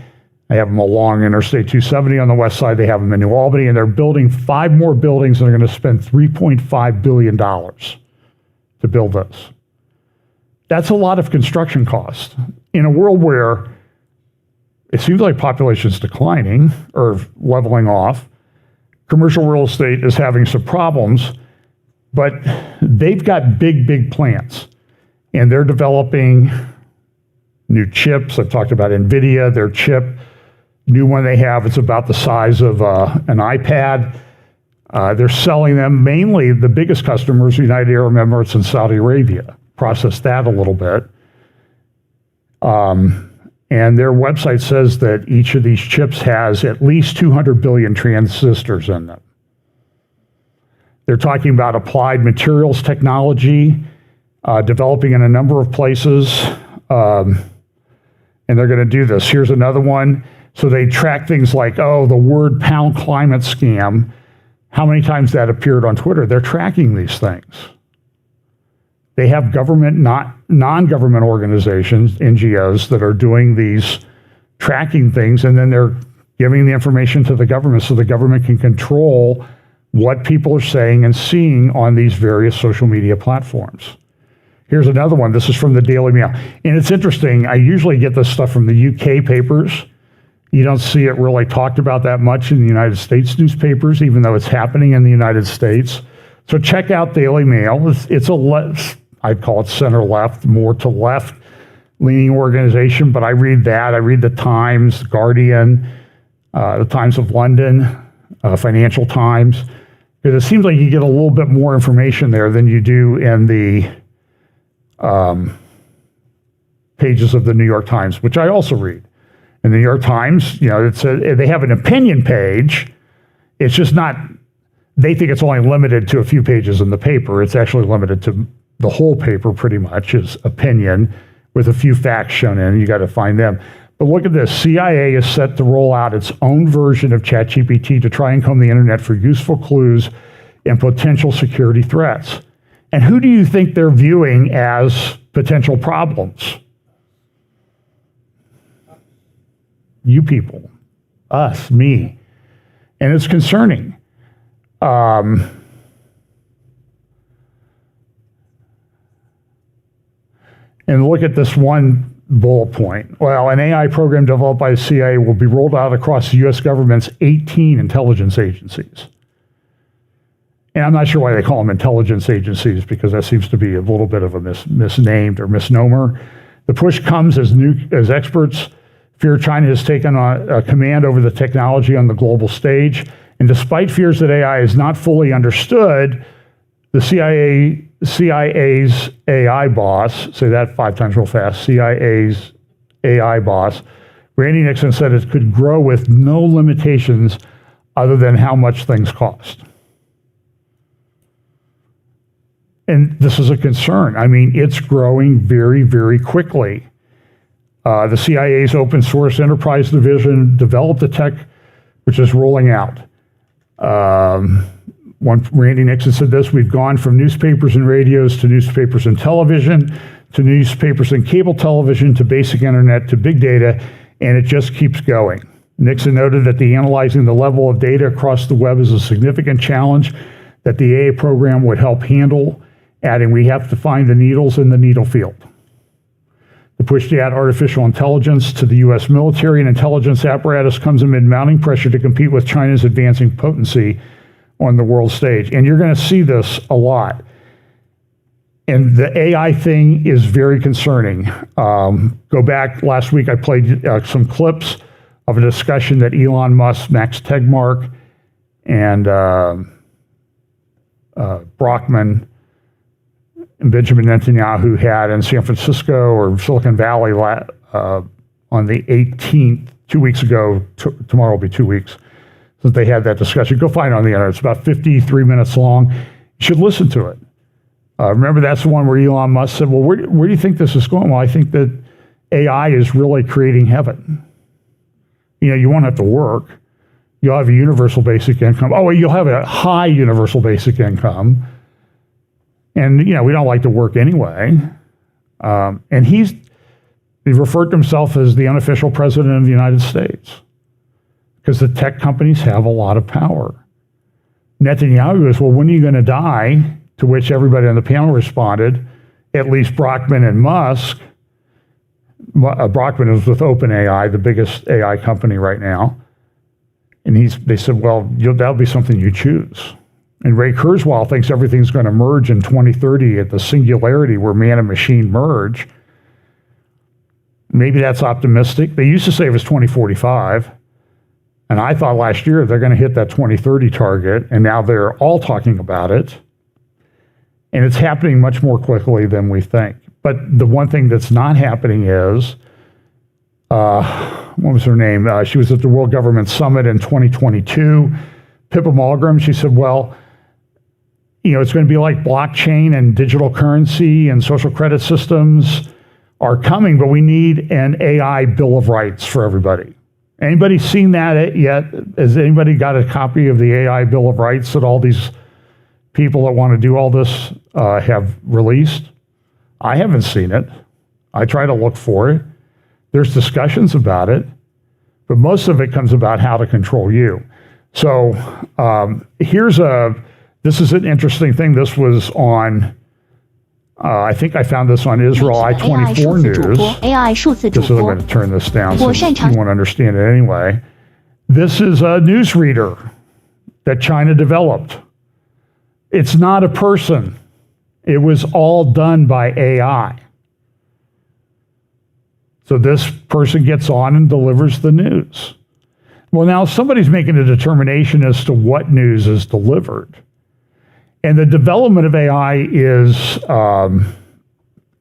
They have them along Interstate 270 on the west side. They have them in New Albany, and they're building 5 more buildings, and they're going to spend $3.5 billion to build those. That's a lot of construction cost. In a world where it seems like population is declining or leveling off, commercial real estate is having some problems, but they've got big plants, and they're developing new chips. I've talked about NVIDIA, their chip. New one they have, it's about the size of an iPad. They're selling them, mainly the biggest customers, United Arab Emirates and Saudi Arabia. Process that a little bit. And their website says that each of these chips has at least 200 billion transistors in them. They're talking about applied materials technology, developing in a number of places, and they're going to do this. Here's another one. So they track things like, the word pound climate scam, how many times that appeared on Twitter. They're tracking these things. They have government, non-government organizations, NGOs, that are doing these tracking things, and then they're giving the information to the government so the government can control what people are saying and seeing on these various social media platforms. Here's another one. This is from the Daily Mail. And it's interesting. I usually get this stuff from the UK papers. You don't see it really talked about that much in the United States newspapers, even though it's happening in the United States. So check out Daily Mail. It's I'd call it center-left, more to left-leaning organization, but I read that. I read the Times, Guardian, the Times of London, Financial Times, because it seems like you get a little bit more information there than you do in the pages of the New York Times, which I also read. In the New York Times, they have an opinion page. It's just not, they think it's only limited to a few pages in the paper. It's actually limited to the whole paper pretty much is opinion with a few facts shown in. You got to find them. But look at this. CIA is set to roll out its own version of ChatGPT to try and comb the internet for useful clues and potential security threats. And who do you think they're viewing as potential problems? You people, us, me. And it's concerning. And look at this one bullet point. Well, an AI program developed by the CIA will be rolled out across the U.S. government's 18 intelligence agencies. And I'm not sure why they call them intelligence agencies, because that seems to be a little bit of a misnamed or misnomer. The push comes as experts fear China has taken on a command over the technology on the global stage. And despite fears that AI is not fully understood, the CIA's AI boss, say that 5 times real fast, CIA's AI boss, Randy Nixon, said it could grow with no limitations other than how much things cost. And this is a concern. I mean, it's growing very, very quickly. The CIA's open source enterprise division developed the tech, which is rolling out. Randy Nixon said this: we've gone from newspapers and radios to newspapers and television, to newspapers and cable television, to basic internet, to big data, and it just keeps going. Nixon noted that analyzing the level of data across the web is a significant challenge that the AA program would help handle, adding, we have to find the needles in the needle field. The push to add artificial intelligence to the U.S. military and intelligence apparatus comes amid mounting pressure to compete with China's advancing potency on the world stage. And you're going to see this a lot. And the AI thing is very concerning. Go back last week, I played some clips of a discussion that Elon Musk, Max Tegmark, and Brockman and Benjamin Netanyahu had in San Francisco or Silicon Valley on the 18th, 2 weeks ago. Tomorrow will be 2 weeks since they had that discussion. Go find it on the internet. It's about 53 minutes long. You should listen to it. Remember, that's the one where Elon Musk said, well, where do you think this is going? Well, I think that AI is really creating heaven. You won't have to work. You'll have a universal basic income. Oh, well, you'll have a high universal basic income. And, we don't like to work anyway. And He referred to himself as the unofficial president of the United States because the tech companies have a lot of power. Netanyahu goes, well, when are you going to die? To which everybody on the panel responded, at least Brockman and Musk. Brockman is with OpenAI, the biggest AI company right now. And they said, well, that'll be something you choose. And Ray Kurzweil thinks everything's going to merge in 2030 at the singularity where man and machine merge. Maybe that's optimistic. They used to say it was 2045. And I thought last year they're going to hit that 2030 target. And now they're all talking about it. And it's happening much more quickly than we think. But the one thing that's not happening is, what was her name? She was at the World Government Summit in 2022. Pippa Malmgren, she said, well, it's going to be like blockchain and digital currency and social credit systems are coming, but we need an AI Bill of Rights for everybody. Anybody seen that yet? Has anybody got a copy of the AI Bill of Rights that all these people that want to do all this have released? I haven't seen it. I try to look for it. There's discussions about it, but most of it comes about how to control you. So this is an interesting thing. This was on, I think I found this on Israel I-24 News. This is, I'm going to turn this down so you won't understand it anyway. This is a newsreader that China developed. It's not a person. It was all done by AI. So this person gets on and delivers the news. Well, now somebody's making a determination as to what news is delivered. And the development of AI is,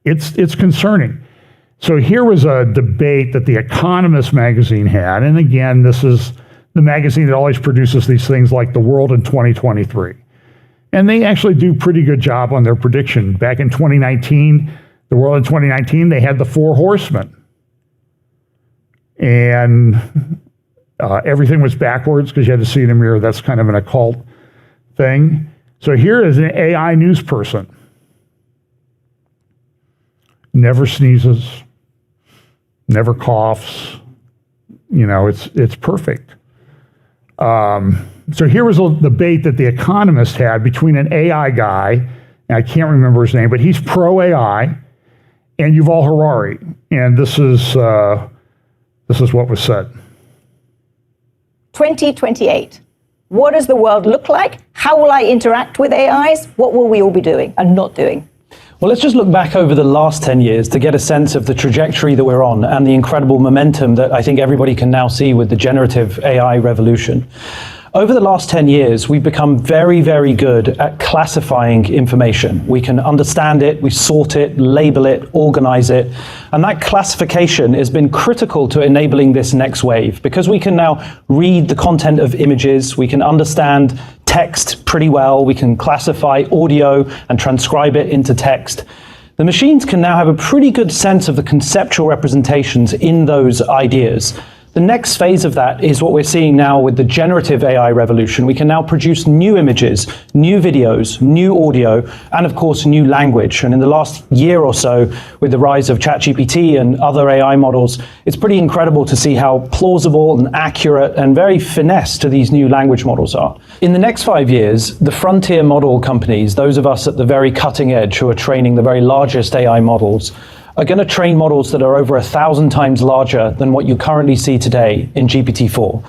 it's concerning. So here was a debate that The Economist magazine had. And again, this is the magazine that always produces these things like The World in 2023. And they actually do a pretty good job on their prediction. Back in 2019, The World in 2019, they had the 4 horsemen. And everything was backwards because you had to see in a mirror. That's kind of an occult thing. So here is an AI news person. Never sneezes, never coughs. It's perfect. So here was a debate that The Economist had between an AI guy, and I can't remember his name, but he's pro-AI, and Yuval Harari. And this is what was said. 2028. What does the world look like? How will I interact with AIs? What will we all be doing and not doing? Well, let's just look back over the last 10 years to get a sense of the trajectory that we're on and the incredible momentum that I think everybody can now see with the generative AI revolution. Over the last 10 years, we've become very, very good at classifying information. We can understand it, we sort it, label it, organize it. And that classification has been critical to enabling this next wave because we can now read the content of images, we can understand text pretty well, we can classify audio and transcribe it into text. The machines can now have a pretty good sense of the conceptual representations in those ideas. The next phase of that is what we're seeing now with the generative AI revolution. We can now produce new images, new videos, new audio, and of course, new language. And in the last year or so, with the rise of ChatGPT and other AI models, it's pretty incredible to see how plausible and accurate and very finesse to these new language models are. In the next 5 years, the frontier model companies, those of us at the very cutting edge who are training the very largest AI models, are going to train models that are over 1,000 times larger than what you currently see today in GPT-4.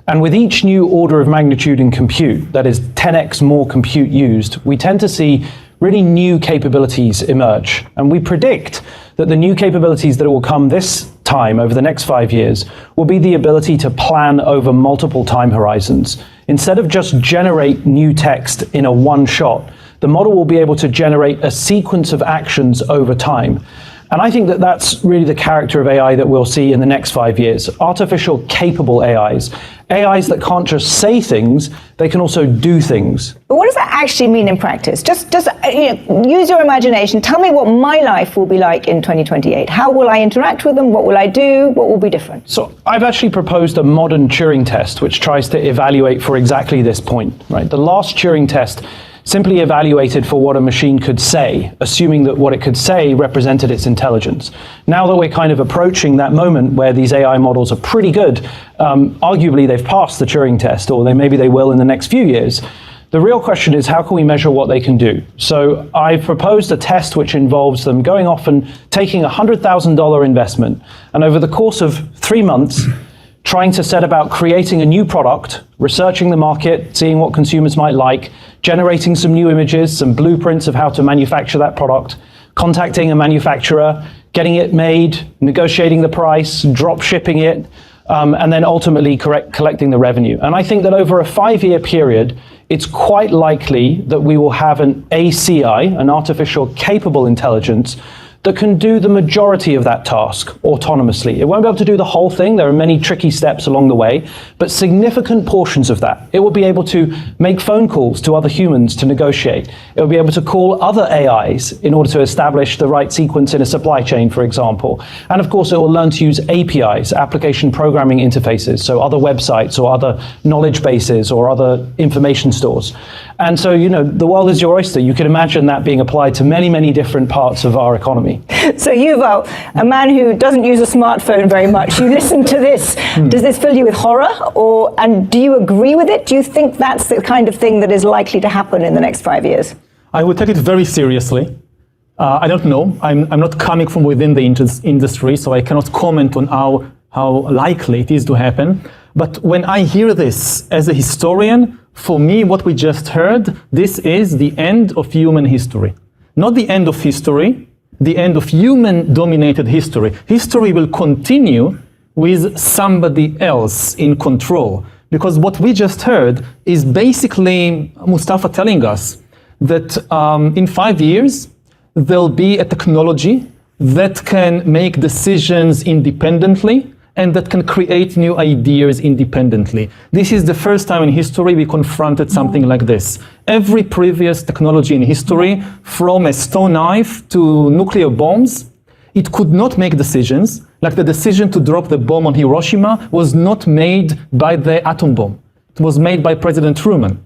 And with each new order of magnitude in compute, that is 10x more compute used, we tend to see really new capabilities emerge. And we predict that the new capabilities that will come this time over the next 5 years will be the ability to plan over multiple time horizons. Instead of just generate new text in a one shot, the model will be able to generate a sequence of actions over time. And I think that that's really the character of AI that we'll see in the next 5 years. Artificial capable AIs. AIs that can't just say things, they can also do things. But what does that actually mean in practice? Just use your imagination. Tell me what my life will be like in 2028. How will I interact with them? What will I do? What will be different? So I've actually proposed a modern Turing test, which tries to evaluate for exactly this point, right? The last Turing test simply evaluated for what a machine could say, assuming that what it could say represented its intelligence. Now that we're kind of approaching that moment where these AI models are pretty good, arguably they've passed the Turing test, or maybe they will in the next few years. The real question is, how can we measure what they can do? So I've proposed a test which involves them going off and taking a $100,000 investment, and over the course of 3 months, trying to set about creating a new product, researching the market, seeing what consumers might like, generating some new images, some blueprints of how to manufacture that product, contacting a manufacturer, getting it made, negotiating the price, drop shipping it, and then ultimately collecting the revenue. And I think that over a 5-year period, it's quite likely that we will have an ACI, an artificial capable intelligence, that can do the majority of that task autonomously. It won't be able to do the whole thing. There are many tricky steps along the way, but significant portions of that. It will be able to make phone calls to other humans to negotiate. It will be able to call other AIs in order to establish the right sequence in a supply chain, for example. And of course, it will learn to use APIs, application programming interfaces, so other websites or other knowledge bases or other information stores. And so, the world is your oyster. You can imagine that being applied to many, many different parts of our economy. So Yuval, a man who doesn't use a smartphone very much, you listen to this. Does this fill you with horror, and do you agree with it? Do you think that's the kind of thing that is likely to happen in the next 5 years? I would take it very seriously. I don't know. I'm not coming from within the industry, so I cannot comment on how likely it is to happen. But when I hear this as a historian, for me, what we just heard, this is the end of human history. Not the end of history, the end of human-dominated history. History will continue with somebody else in control. Because what we just heard is basically Mustafa telling us that in 5 years, there'll be a technology that can make decisions independently and that can create new ideas independently. This is the first time in history we confronted something like this. Every previous technology in history, from a stone knife to nuclear bombs, it could not make decisions. Like the decision to drop the bomb on Hiroshima was not made by the atom bomb. It was made by President Truman.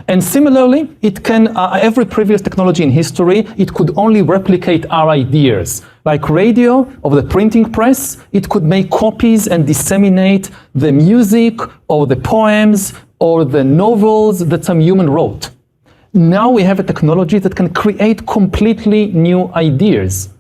And similarly, it can, every previous technology in history, it could only replicate our ideas. Like radio or the printing press, it could make copies and disseminate the music or the poems or the novels that some human wrote. Now we have a technology that can create completely new ideas.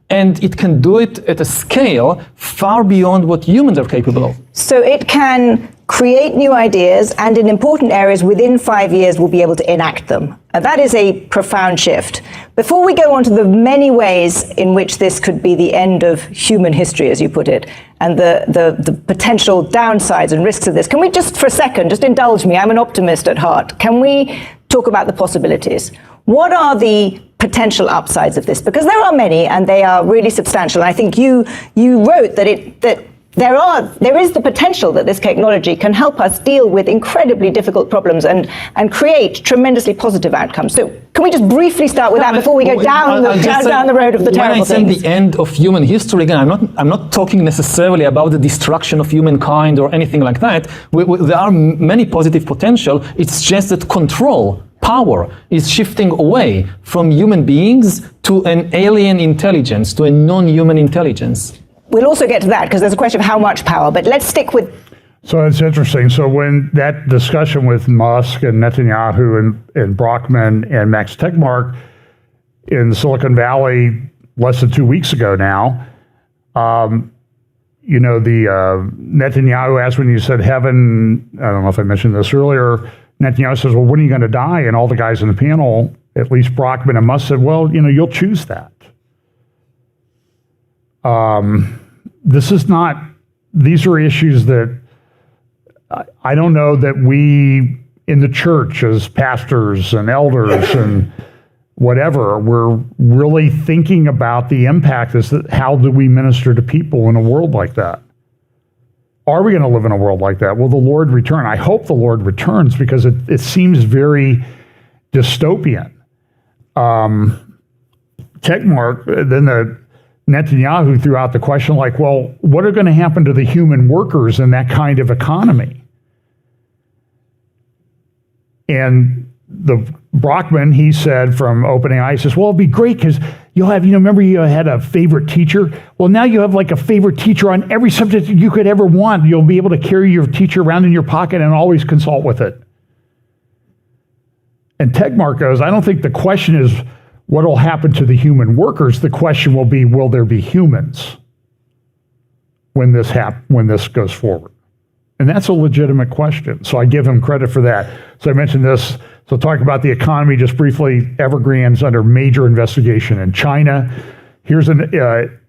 And it can do it at a scale far beyond what humans are capable of. So it can create new ideas, and in important areas within 5 years we'll be able to enact them. And that is a profound shift. Before we go on to the many ways in which this could be the end of human history, as you put it, and the potential downsides and risks of this, can we just for a second, just indulge me, I'm an optimist at heart, can we talk about the possibilities? What are the potential upsides of this? Because there are many, and they are really substantial. And I think you wrote that there is the potential that this technology can help us deal with incredibly difficult problems and create tremendously positive outcomes. So can we just briefly start with that before we go down the road of the terrible things? When I say the end of human history, again, I'm not talking necessarily about the destruction of humankind or anything like that. There are many positive potential. It's just that control, power is shifting away from human beings to an alien intelligence, to a non-human intelligence. We'll also get to that because there's a question of how much power, but let's stick with... So it's interesting. So when that discussion with Musk and Netanyahu and Brockman and Max Tegmark in Silicon Valley less than 2 weeks ago now, Netanyahu asked when you said heaven, I don't know if I mentioned this earlier, Netanyahu says, well, when are you going to die? And all the guys in the panel, at least Brockman and Musk said, well, you'll choose that. These are issues that I don't know that we in the church as pastors and elders and whatever, we're really thinking about the impact is that how do we minister to people in a world like that? Are we going to live in a world like that? Will the Lord return? I hope the Lord returns because it seems very dystopian. Tegmark, then the Netanyahu threw out the question like, well, what are going to happen to the human workers in that kind of economy? And the Brockman, he said from OpenAI, he says, well, it'd be great because you'll have, remember you had a favorite teacher? Well, now you have like a favorite teacher on every subject you could ever want. You'll be able to carry your teacher around in your pocket and always consult with it. And TechMark goes, I don't think the question is what will happen to the human workers. The question will be, will there be humans when this goes forward? And that's a legitimate question. So I give him credit for that. So I mentioned this. So talk about the economy just briefly. Evergrande's under major investigation in China. Here's an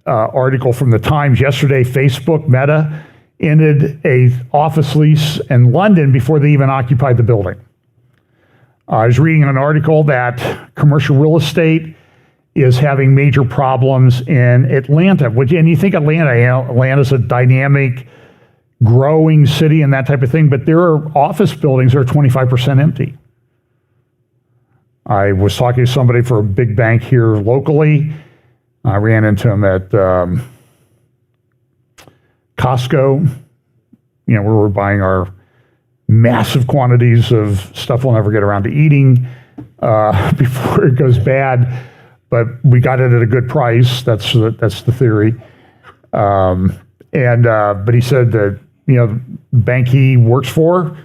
article from the Times yesterday. Facebook, Meta, ended a office lease in London before they even occupied the building. I was reading an article that commercial real estate is having major problems in Atlanta, and you think Atlanta's a dynamic, growing city and that type of thing, but there are office buildings that are 25% empty. I was talking to somebody for a big bank here locally. I ran into him at Costco, where we're buying our massive quantities of stuff we'll never get around to eating before it goes bad. But we got it at a good price. That's the theory. But he said that the bank he works for,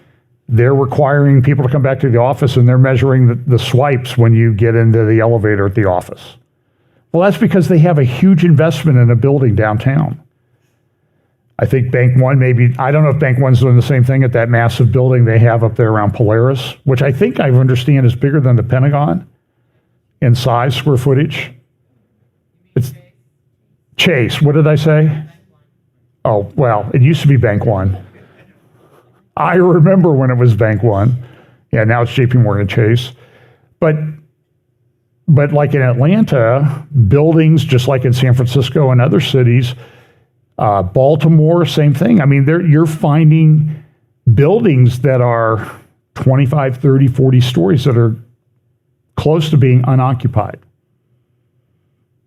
they're requiring people to come back to the office, and they're measuring the swipes when you get into the elevator at the office. Well, that's because they have a huge investment in a building downtown. I think Bank One I don't know if Bank One's doing the same thing at that massive building they have up there around Polaris, which I think I understand is bigger than the Pentagon in size, square footage. It's Chase. What did I say? Oh, well, it used to be Bank One. I remember when it was Bank One. Yeah, now it's JP Morgan Chase. But like in Atlanta, buildings, just like in San Francisco and other cities, Baltimore, same thing. I mean, you're finding buildings that are 25, 30, 40 stories that are close to being unoccupied.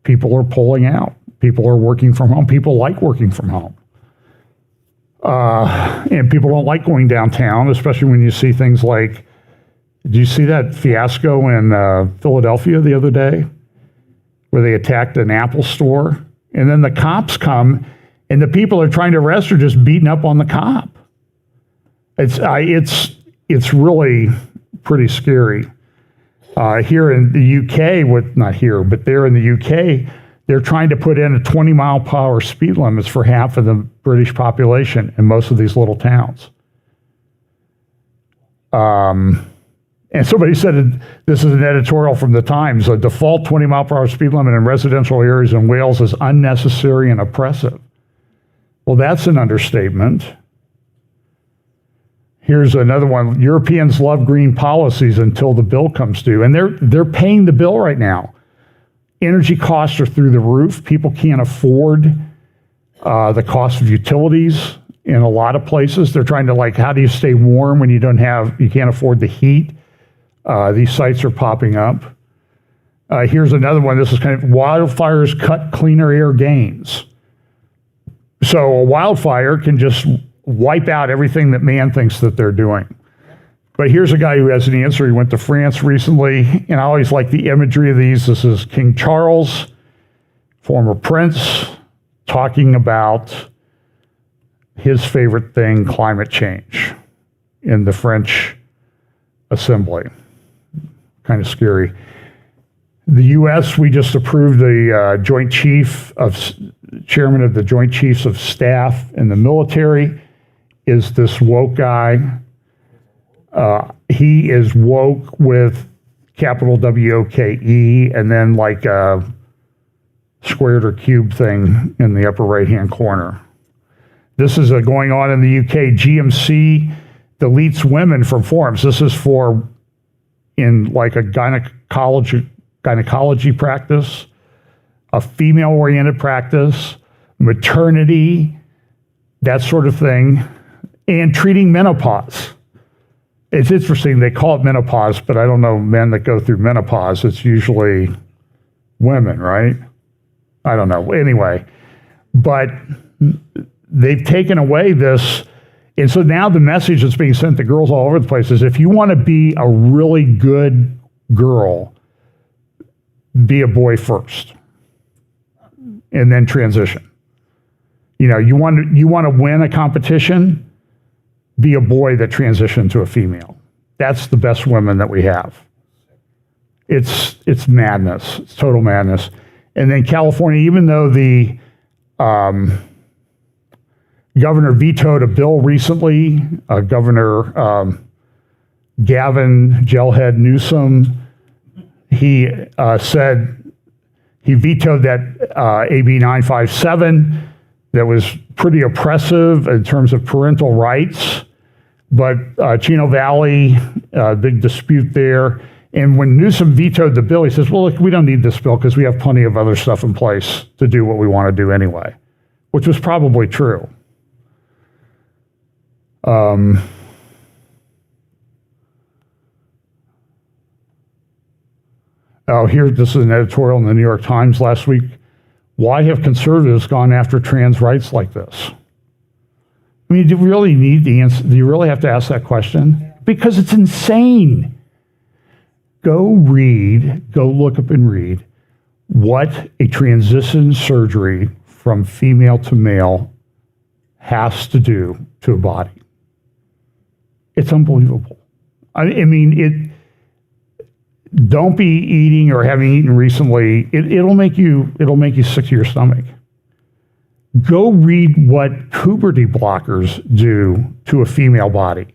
People are pulling out. People are working from home. People like working from home. And people don't like going downtown, especially when you see things like, did you see that fiasco in Philadelphia the other day where they attacked an Apple store? And then the cops come, and the people are trying to arrest are just beating up on the cop. It's really pretty scary. Here in the UK, not here, but there in the UK, they're trying to put in a 20-mile-per-hour speed limits for half of the British population in most of these little towns. And somebody said, this is an editorial from the Times, a default 20-mile-per-hour speed limit in residential areas in Wales is unnecessary and oppressive. Well, that's an understatement. Here's another one. Europeans love green policies until the bill comes due. And they're paying the bill right now. Energy costs are through the roof. People can't afford the cost of utilities in a lot of places. They're trying to how do you stay warm when you can't afford the heat? These sites are popping up. Here's another one. This is kind of wildfires cut cleaner air gains. So a wildfire can just wipe out everything that man thinks that they're doing. But here's a guy who has an answer. He went to France recently, and I always like the imagery of these. This is King Charles, former prince, talking about his favorite thing, climate change, in the French Assembly. Kind of scary. The U.S., we just approved the chairman of the Joint Chiefs of Staff in the military is this woke guy. He is woke with capital W-O-K-E and then like a squared or cube thing in the upper right-hand corner. This is going on in the UK. GMC deletes women from forums. This is in like a gynecology practice, a female-oriented practice, maternity, that sort of thing, and treating menopause. It's interesting, they call it menopause, but I don't know men that go through menopause. It's usually women, right? I don't know. Anyway, but they've taken away this. And so now the message that's being sent to girls all over the place is, if you want to be a really good girl, be a boy first, and then transition. You know, you want to win a competition, be a boy that transitioned to a female. That's the best women that we have. It's madness. It's total madness. And then California, even though the governor vetoed a bill recently, Governor Gavin Gelhead Newsom, he said he vetoed that AB 957 that was pretty oppressive in terms of parental rights. But Chino Valley, big dispute there. And when Newsom vetoed the bill, he says, well, look, we don't need this bill because we have plenty of other stuff in place to do what we want to do anyway, which was probably true. This is an editorial in the New York Times last week. Why have conservatives gone after trans rights like this? I mean, do you really need the answer? Do you really have to ask that question? Because it's insane. Go look up and read what a transition surgery from female to male has to do to a body. It's unbelievable. I mean, don't be eating or having eaten recently. It'll make you sick to your stomach. Go read what puberty blockers do to a female body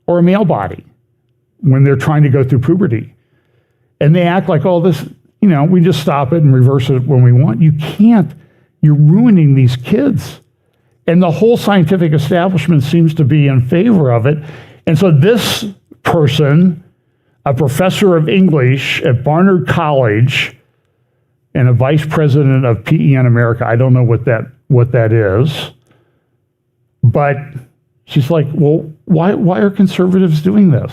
or a male body when they're trying to go through puberty. And they act like, oh, this, you know, we just stop it and reverse it when we want. You can't. You're ruining these kids. And the whole scientific establishment seems to be in favor of it. And so this person, a professor of English at Barnard College and a vice president of PEN America, I don't know what that is, but she's like, well, why are conservatives doing this?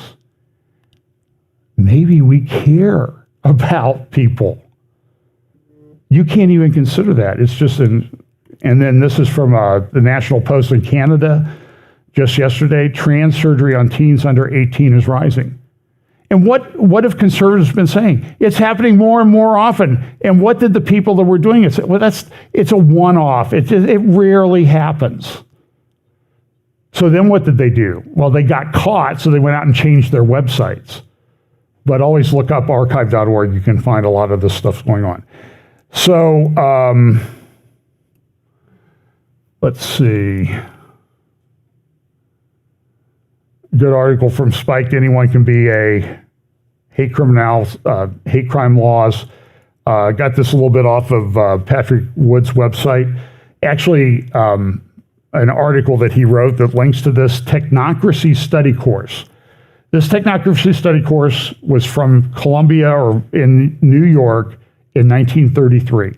Maybe we care about people. You can't even consider that. It's just and then this is from the National Post in Canada just yesterday. Trans surgery on teens under 18 is rising. And what have conservatives been saying? It's happening more and more often. And what did the people that were doing it say? Well, it's a one-off. It rarely happens. So then what did they do? Well, they got caught, so they went out and changed their websites. But always look up archive.org. You can find a lot of this stuff going on. So let's see. Good article from Spiked. Anyone can be a hate crime laws. Got this a little bit off of Patrick Wood's website. Actually, an article that he wrote that links to this Technocracy study course. This Technocracy study course was from Columbia or in New York in 1933.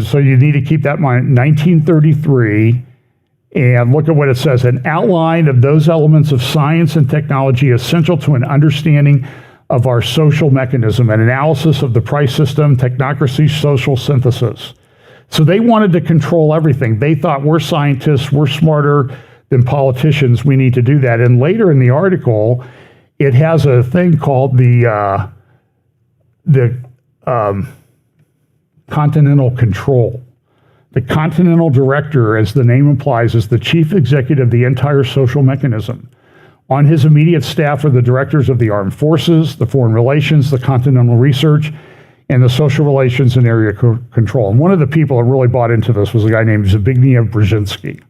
So you need to keep that in mind. 1933. And look at what it says. An outline of those elements of science and technology essential to an understanding of our social mechanism, an analysis of the price system, technocracy, social synthesis. So they wanted to control everything. They thought, we're scientists, we're smarter than politicians, we need to do that. And later in the article, it has a thing called the Continental Control. The Continental Director, as the name implies, is the chief executive of the entire social mechanism. On his immediate staff are the directors of the armed forces, the foreign relations, the continental research, and the social relations and area control. And one of the people that really bought into this was a guy named Zbigniew Brzezinski.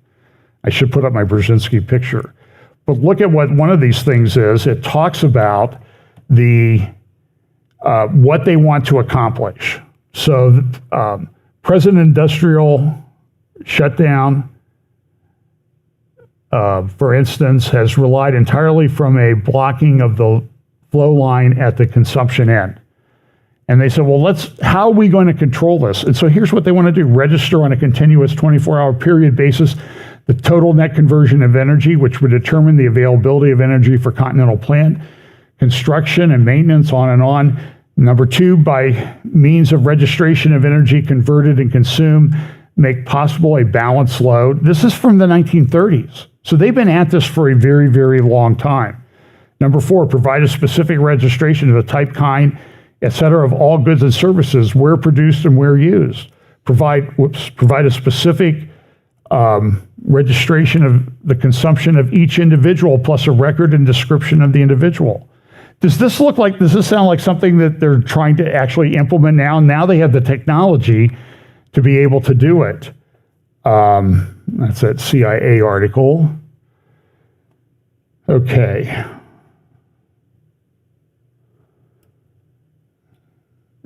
I should put up my Brzezinski picture. But look at what one of these things is. It talks about what they want to accomplish. So present industrial shutdown, for instance, has relied entirely from a blocking of the flow line at the consumption end. And they said, well, how are we going to control this? And so here's what they want to do. Register on a continuous 24-hour period basis the total net conversion of energy, which would determine the availability of energy for continental plant construction and maintenance, on and on. Number two, by means of registration of energy converted and consumed, make possible a balanced load. This is from the 1930s. So they've been at this for a very, very long time. Number 4, provide a specific registration of the type, kind, etc. of all goods and services, where produced and where used. Provide a specific registration of the consumption of each individual, plus a record and description of the individual. Does this sound like something that they're trying to actually implement now? Now they have the technology to be able to do it. That's that CIA article. Okay.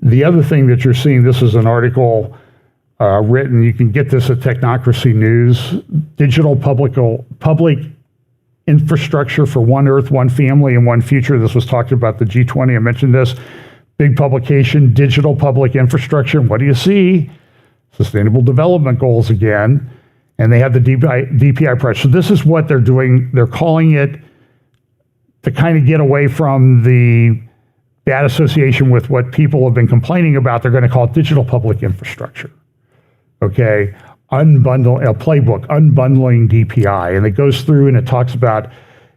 The other thing that you're seeing, this is an article written, you can get this at Technocracy News, Digital Public Infrastructure for One Earth, One Family, and One Future. This was talked about the G20, I mentioned this. Big publication, Digital Public Infrastructure. What do you see? Sustainable Development Goals again. And they have the DPI project. So this is what they're doing. They're calling it, to kind of get away from the bad association with what people have been complaining about, they're going to call it digital public infrastructure. Okay, a playbook, unbundling DPI. And it goes through and it talks about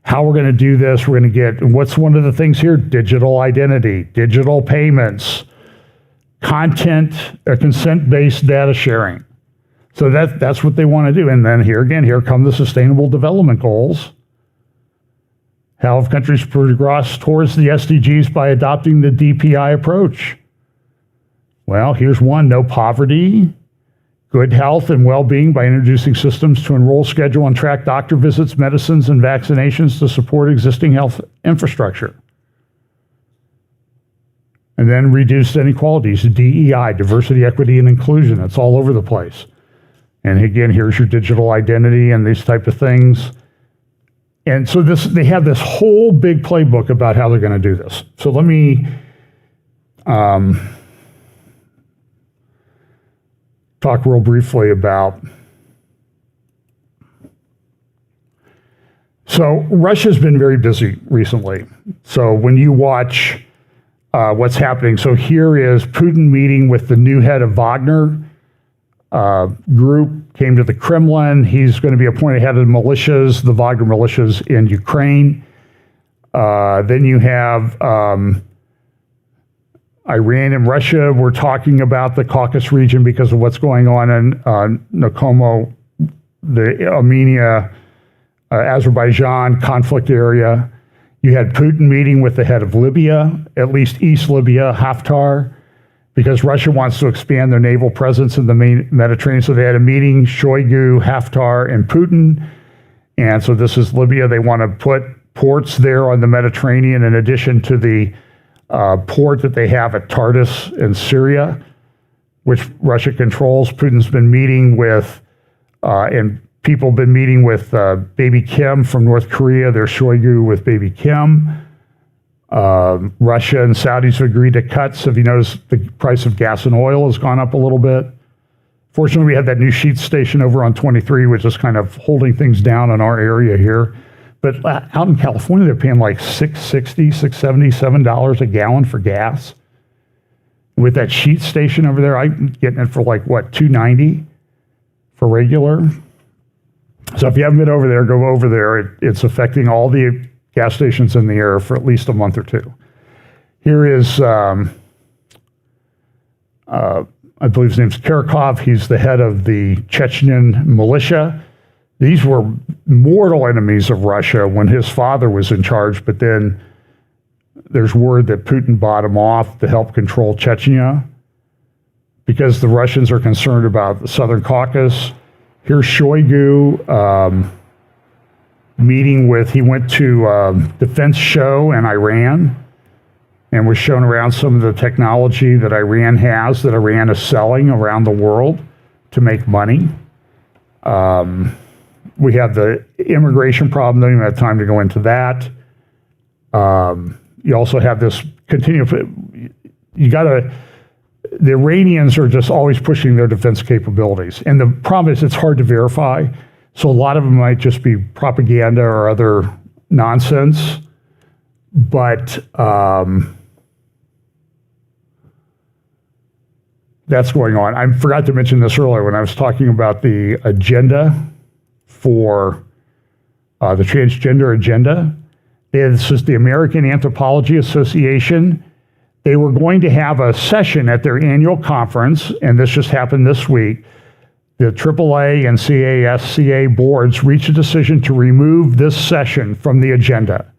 how we're going to do this. We're going to get, what's one of the things here? Digital identity, digital payments, consent-based data sharing. So that's what they want to do. And then here come the Sustainable Development Goals. How have countries progressed towards the SDGs by adopting the DPI approach? Well, here's one: no poverty, good health and well-being by introducing systems to enroll, schedule, and track doctor visits, medicines, and vaccinations to support existing health infrastructure. And then reduced inequalities, DEI, diversity, equity, and inclusion. It's all over the place. And again, here's your digital identity and these type of things. And so they have this whole big playbook about how they're going to do this. So let me talk real briefly about. So Russia's been very busy recently. So when you watch what's happening, so here is Putin meeting with the new head of Wagner group, came to the Kremlin. He's going to be appointed head of the militias, the Wagner militias in Ukraine. Then you have Iran and Russia. We're talking about the Caucasus region because of what's going on in Nakomo, the Armenia, Azerbaijan conflict area. You had Putin meeting with the head of Libya, at least East Libya, Haftar, because Russia wants to expand their naval presence in the Mediterranean. So they had a meeting, Shoigu, Haftar, and Putin. And so this is Libya. They want to put ports there on the Mediterranean in addition to the port that they have at Tartus in Syria, which Russia controls. Putin's been meeting with, and people have been meeting with Baby Kim from North Korea. There's Shoigu with Baby Kim. Russia and Saudis have agreed to cuts. Have you noticed the price of gas and oil has gone up a little bit? Fortunately, we have that new sheet station over on 23, which is kind of holding things down in our area here. But out in California, they're paying like $6.60, $6.70, $7 a gallon for gas. With that sheet station over there, I'm getting it for like, what, $2.90 for regular? So if you haven't been over there, go over there. It's affecting all the gas stations in the area for at least a month or two. Here is, I believe his name's Karakov. He's the head of the Chechen militia. These were mortal enemies of Russia when his father was in charge, but then there's word that Putin bought him off to help control Chechnya because the Russians are concerned about the Southern Caucasus. Here's Shoigu meeting with, he went to a defense show in Iran and was shown around some of the technology that Iran has, that Iran is selling around the world to make money. We have the immigration problem. Don't even have time to go into that. You also have this the Iranians are just always pushing their defense capabilities. And the problem is it's hard to verify. So a lot of them might just be propaganda or other nonsense. But that's going on. I forgot to mention this earlier when I was talking about the agenda for the transgender agenda. This is the American Anthropology Association. They were going to have a session at their annual conference, and this just happened this week. The AAA and CASCA boards reached a decision to remove this session from the agenda.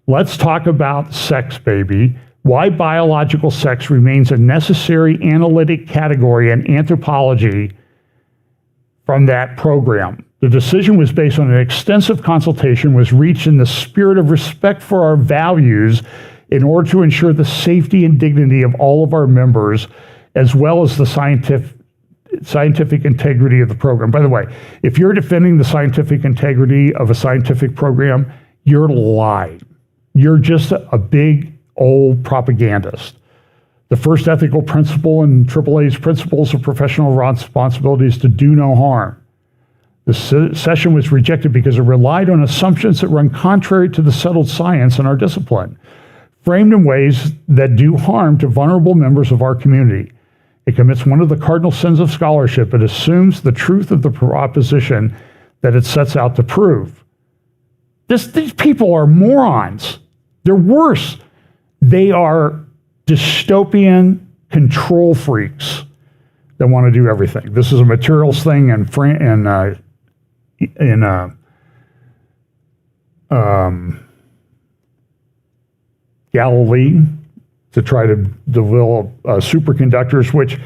Let's talk about sex, baby. Why biological sex remains a necessary analytic category in anthropology from that program. The decision was based on an extensive consultation, was reached in the spirit of respect for our values in order to ensure the safety and dignity of all of our members, as well as the scientific integrity of the program. By the way, if you're defending the scientific integrity of a scientific program, you're lying. You're just a big old propagandist. The first ethical principle in AAA's principles of professional responsibility is to do no harm. The session was rejected because it relied on assumptions that run contrary to the settled science in our discipline, framed in ways that do harm to vulnerable members of our community. It commits one of the cardinal sins of scholarship. It assumes the truth of the proposition that it sets out to prove. These people are morons. They're worse. They are dystopian control freaks that want to do everything. This is a materials thing in Galilee to try to develop superconductors, which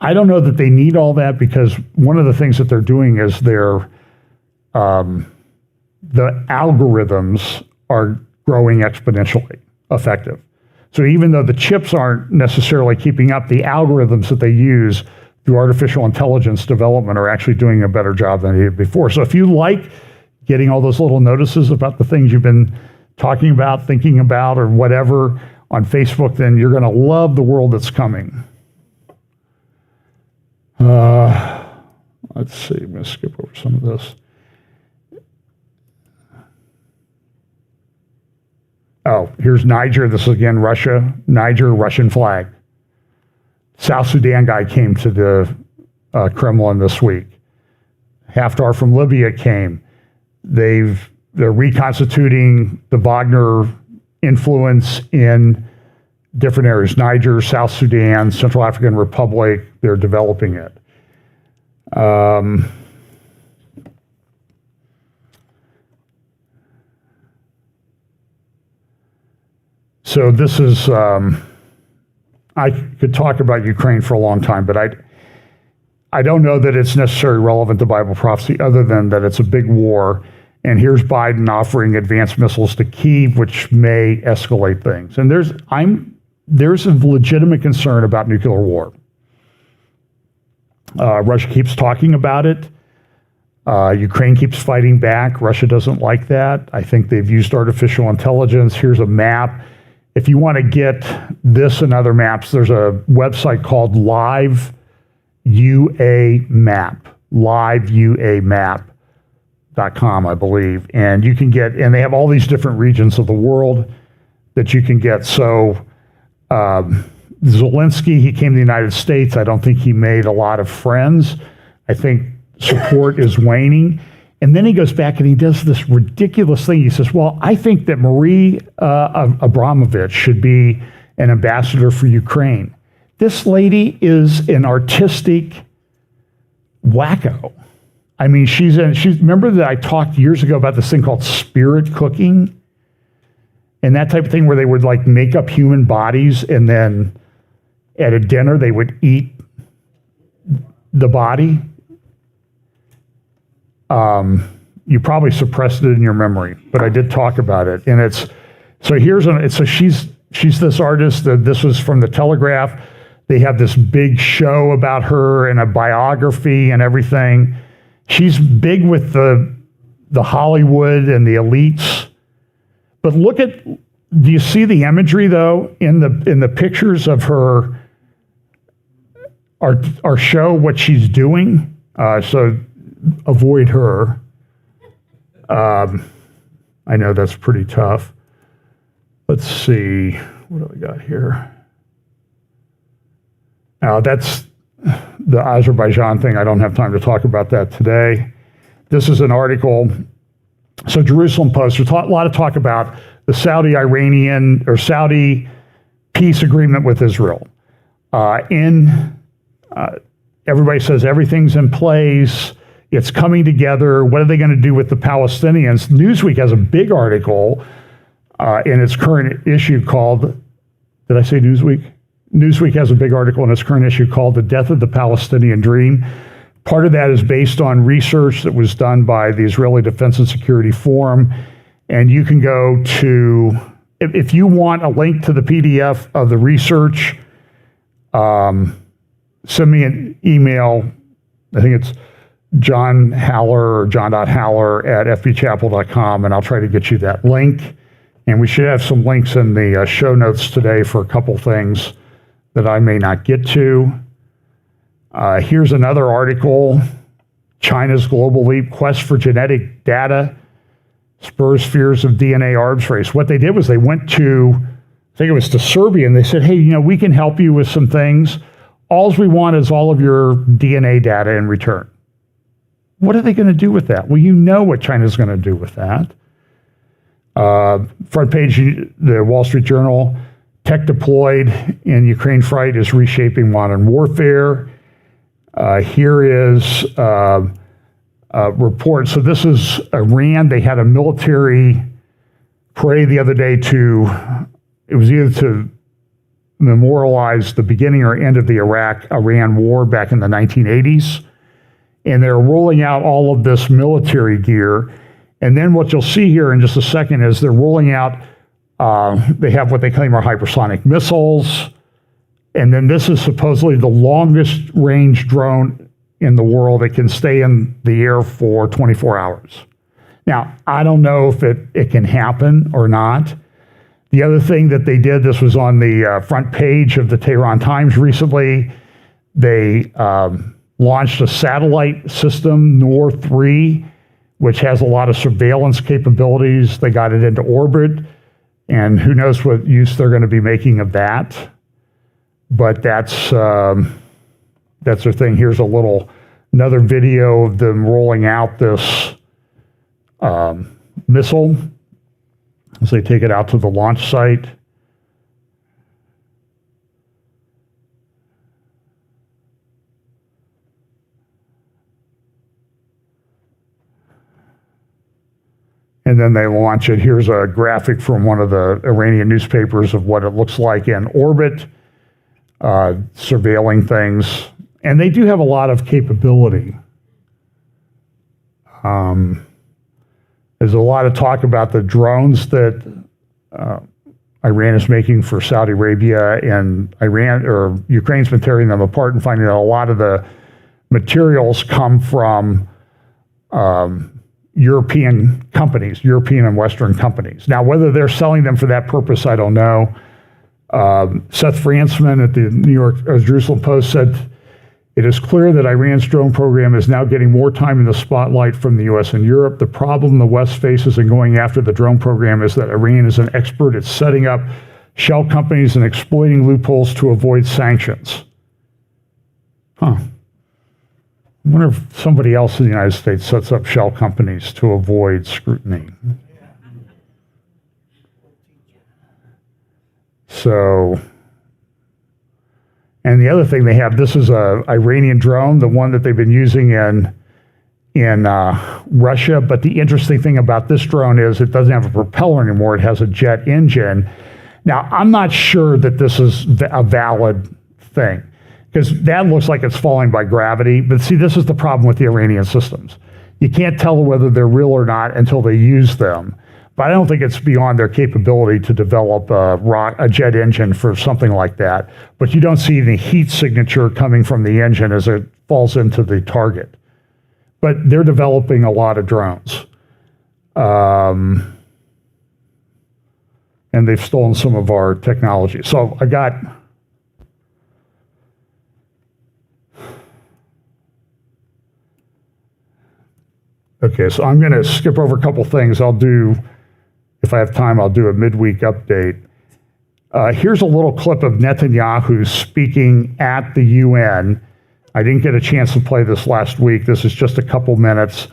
I don't know that they need all that, because one of the things that they're doing is the algorithms are growing exponentially effective. So even though the chips aren't necessarily keeping up, the algorithms that they use through artificial intelligence development are actually doing a better job than they did before. So if you like getting all those little notices about the things you've been talking about, thinking about, or whatever on Facebook, then you're going to love the world that's coming. Let's see, I'm going to skip over some of this. Oh, here's Niger. This is again Russia. Niger, Russian flag. South Sudan guy came to the Kremlin this week. Haftar from Libya came. They're reconstituting the Wagner influence in different areas. Niger, South Sudan, Central African Republic, they're developing it. So this is, I could talk about Ukraine for a long time, but I don't know that it's necessarily relevant to Bible prophecy other than that it's a big war. And here's Biden offering advanced missiles to Kyiv, which may escalate things. And there's a legitimate concern about nuclear war. Russia keeps talking about it. Ukraine keeps fighting back. Russia doesn't like that. I think they've used artificial intelligence. Here's a map. If you want to get this and other maps, there's a website called Live UA Map, liveuamap.com, I believe. And you can get, and they have all these different regions of the world that you can get. So Zelensky, he came to the United States. I don't think he made a lot of friends. I think support is waning. And then he goes back and he does this ridiculous thing. He says, well, I think that Marie Abramovich should be an ambassador for Ukraine. This lady is an artistic wacko. I mean, she's remember that I talked years ago about this thing called spirit cooking and that type of thing where they would like make up human bodies and then at a dinner they would eat the body. You probably suppressed it in your memory, but I did talk about it. And it's, so here's, so she's this artist that this was from the Telegraph. They have this big show about her and a biography and everything. She's big with the Hollywood and the elites. But look at, do you see the imagery though in the pictures of her, our show, what she's doing? So avoid her. I know that's pretty tough. Let's see, what do we got here? That's the Azerbaijan thing, I don't have time to talk about that today. This is an article. So Jerusalem Post, there's a lot of talk about the Saudi-Iranian or Saudi peace agreement with Israel. Everybody says everything's in place. It's coming together. What are they going to do with the Palestinians? Newsweek has a big article in its current issue called, did I say Newsweek? Newsweek has a big article in its current issue called The Death of the Palestinian Dream. Part of that is based on research that was done by the Israeli Defense and Security Forum. And you can go to, if you want a link to the PDF of the research, send me an email. I think it's John Haller or john.haller@fbchapel.com, and I'll try to get you that link. And we should have some links in the show notes today for a couple things that I may not get to. Here's another article, China's Global Leap, Quest for Genetic Data, Spurs Fears of DNA Arms Race. What they did was they went to, I think it was to Serbia, and they said, hey, we can help you with some things. All we want is all of your DNA data in return. What are they going to do with that? Well, you know what China's going to do with that. Front page, the Wall Street Journal, tech deployed in Ukraine fight is reshaping modern warfare. Here is a report. So this is Iran. They had a military parade the other day it was either to memorialize the beginning or end of the Iraq-Iran war back in the 1980s. And they're rolling out all of this military gear. And then what you'll see here in just a second is they're rolling out, they have what they claim are hypersonic missiles. And then this is supposedly the longest range drone in the world. It can stay in the air for 24 hours. Now, I don't know if it can happen or not. The other thing that they did, this was on the front page of the Tehran Times recently, they launched a satellite system, NOR-3, which has a lot of surveillance capabilities. They got it into orbit, and who knows what use they're going to be making of that. But that's their thing. Here's another video of them rolling out this missile as they take it out to the launch site. And then they launch it. Here's a graphic from one of the Iranian newspapers of what it looks like in orbit, surveilling things. And they do have a lot of capability. There's a lot of talk about the drones that Iran is making for Saudi Arabia, and Ukraine's been tearing them apart and finding that a lot of the materials come from European companies, European and Western companies. Now, whether they're selling them for that purpose, I don't know. Seth Frantzman at the Jerusalem Post said, it is clear that Iran's drone program is now getting more time in the spotlight from the US and Europe. The problem the West faces in going after the drone program is that Iran is an expert at setting up shell companies and exploiting loopholes to avoid sanctions. I wonder if somebody else in the United States sets up shell companies to avoid scrutiny. So, and the other thing they have, this is a Iranian drone, the one that they've been using in Russia. But the interesting thing about this drone is it doesn't have a propeller anymore. It has a jet engine. Now, I'm not sure that this is a valid thing, because that looks like it's falling by gravity. But see, this is the problem with the Iranian systems. You can't tell whether they're real or not until they use them. But I don't think it's beyond their capability to develop a jet engine for something like that. But you don't see the heat signature coming from the engine as it falls into the target. But they're developing a lot of drones. And they've stolen some of our technology. So I got... Okay, so I'm going to skip over a couple things. If I have time, I'll do a midweek update. Here's a little clip of Netanyahu speaking at the UN I didn't get a chance to play this last week. This is just a couple minutes.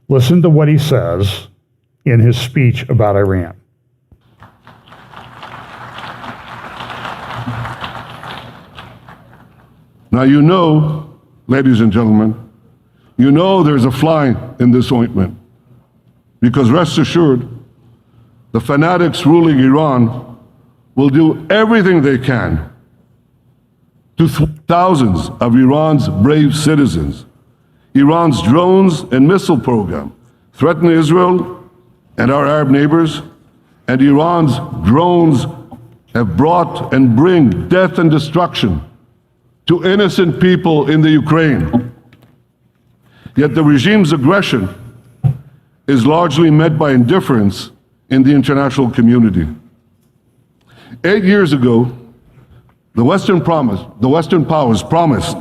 Listen to what he says in his speech about Iran. Now, you know, ladies and gentlemen, you know there's a fly in this ointment. Because rest assured, the fanatics ruling Iran will do everything they can to thousands of Iran's brave citizens. Iran's drones and missile program threaten Israel and our Arab neighbors, and Iran's drones have brought and bring death and destruction to innocent people in the Ukraine. Yet the regime's aggression is largely met by indifference in the international community. 8 years ago, the Western powers promised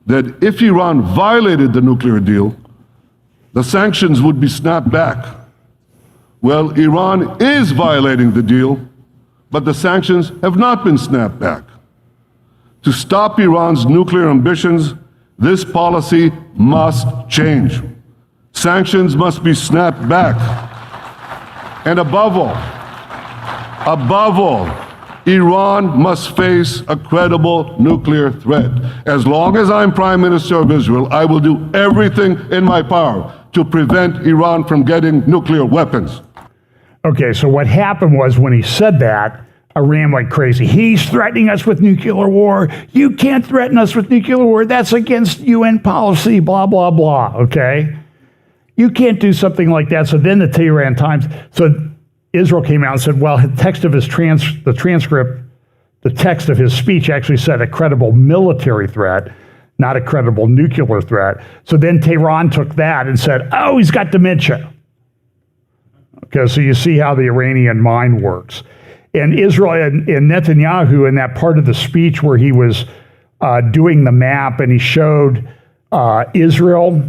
that if Iran violated the nuclear deal, the sanctions would be snapped back. Well, Iran is violating the deal, but the sanctions have not been snapped back. To stop Iran's nuclear ambitions, this policy must change. Sanctions must be snapped back. And above all, Iran must face a credible nuclear threat. As long as I'm Prime Minister of Israel, I will do everything in my power to prevent Iran from getting nuclear weapons. Okay, so what happened was when he said that, Iran went crazy. He's threatening us with nuclear war. You can't threaten us with nuclear war. That's against UN policy, blah, blah, blah, okay? You can't do something like that. So then the Tehran Times, so Israel came out and said, well, the text of his transcript, the text of his speech actually said a credible military threat, not a credible nuclear threat. So then Tehran took that and said, oh, he's got dementia. Okay, so you see how the Iranian mind works. And Israel and Netanyahu, in that part of the speech where he was doing the map and he showed Israel,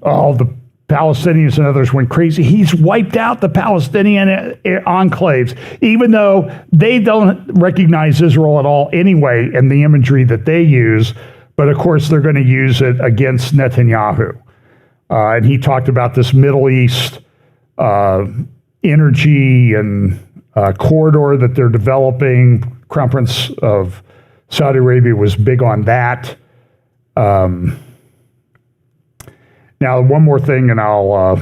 all the Palestinians and others went crazy. He's wiped out the Palestinian enclaves, even though they don't recognize Israel at all anyway in the imagery that they use. But of course, they're going to use it against Netanyahu. And he talked about this Middle East energy and corridor that they're developing. Crown Prince of Saudi Arabia was big on that. Now, one more thing, and I'll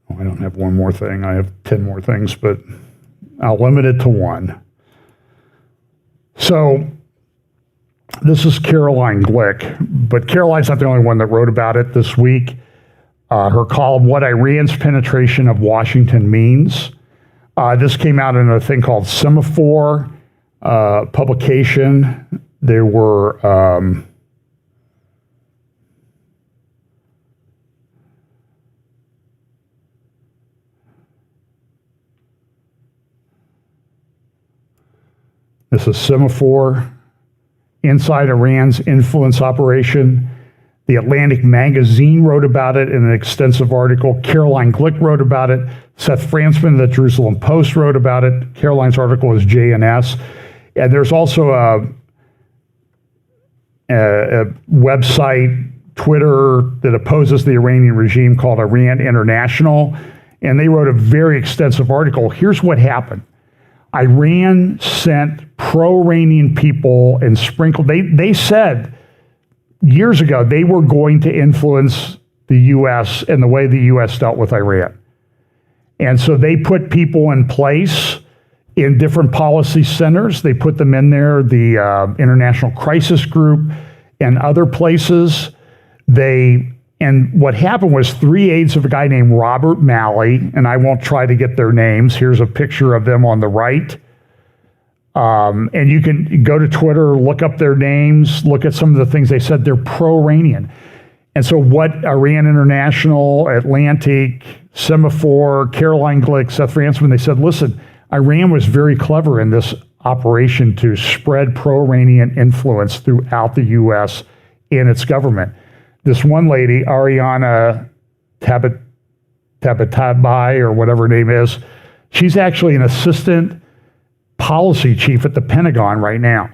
I don't have one more thing. I have 10 more things, but I'll limit it to one. So this is Caroline Glick, but Caroline's not the only one that wrote about it this week. Her column, What Iran's Penetration of Washington Means. This came out in a thing called Semaphore publication. There were this is Semaphore, Inside Iran's Influence Operation. The Atlantic Magazine wrote about it in an extensive article. Caroline Glick wrote about it. Seth Frantzman of the Jerusalem Post wrote about it. Caroline's article is JNS. And there's also a website, Twitter, that opposes the Iranian regime called Iran International. And they wrote a very extensive article. Here's what happened. Iran sent pro-Iranian people and sprinkled, they said years ago they were going to influence the U.S. and the way the U.S. dealt with Iran. And so they put people in place in different policy centers. They put them in there, the International Crisis Group and other places. And what happened was 3 aides of a guy named Robert Malley, and I won't try to get their names. Here's a picture of them on the right. And you can go to Twitter, look up their names, look at some of the things they said. They're pro-Iranian. And so what Iran International, Atlantic, Semaphore, Caroline Glick, Seth Frantzman, they said, listen, Iran was very clever in this operation to spread pro-Iranian influence throughout the U.S. and its government. This one lady, Ariana Tabatabai, or whatever her name is, she's actually an assistant policy chief at the Pentagon right now.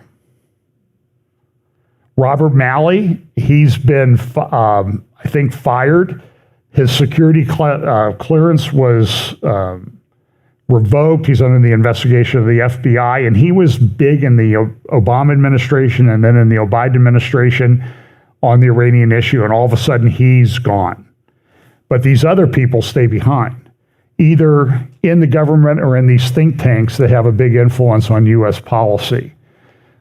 Robert Malley, he's been, I think, fired. His security clearance was revoked. He's under the investigation of the FBI, and he was big in the Obama administration and then in the Biden administration on the Iranian issue, and all of a sudden he's gone. But these other people stay behind, either in the government or in these think tanks that have a big influence on U.S. policy.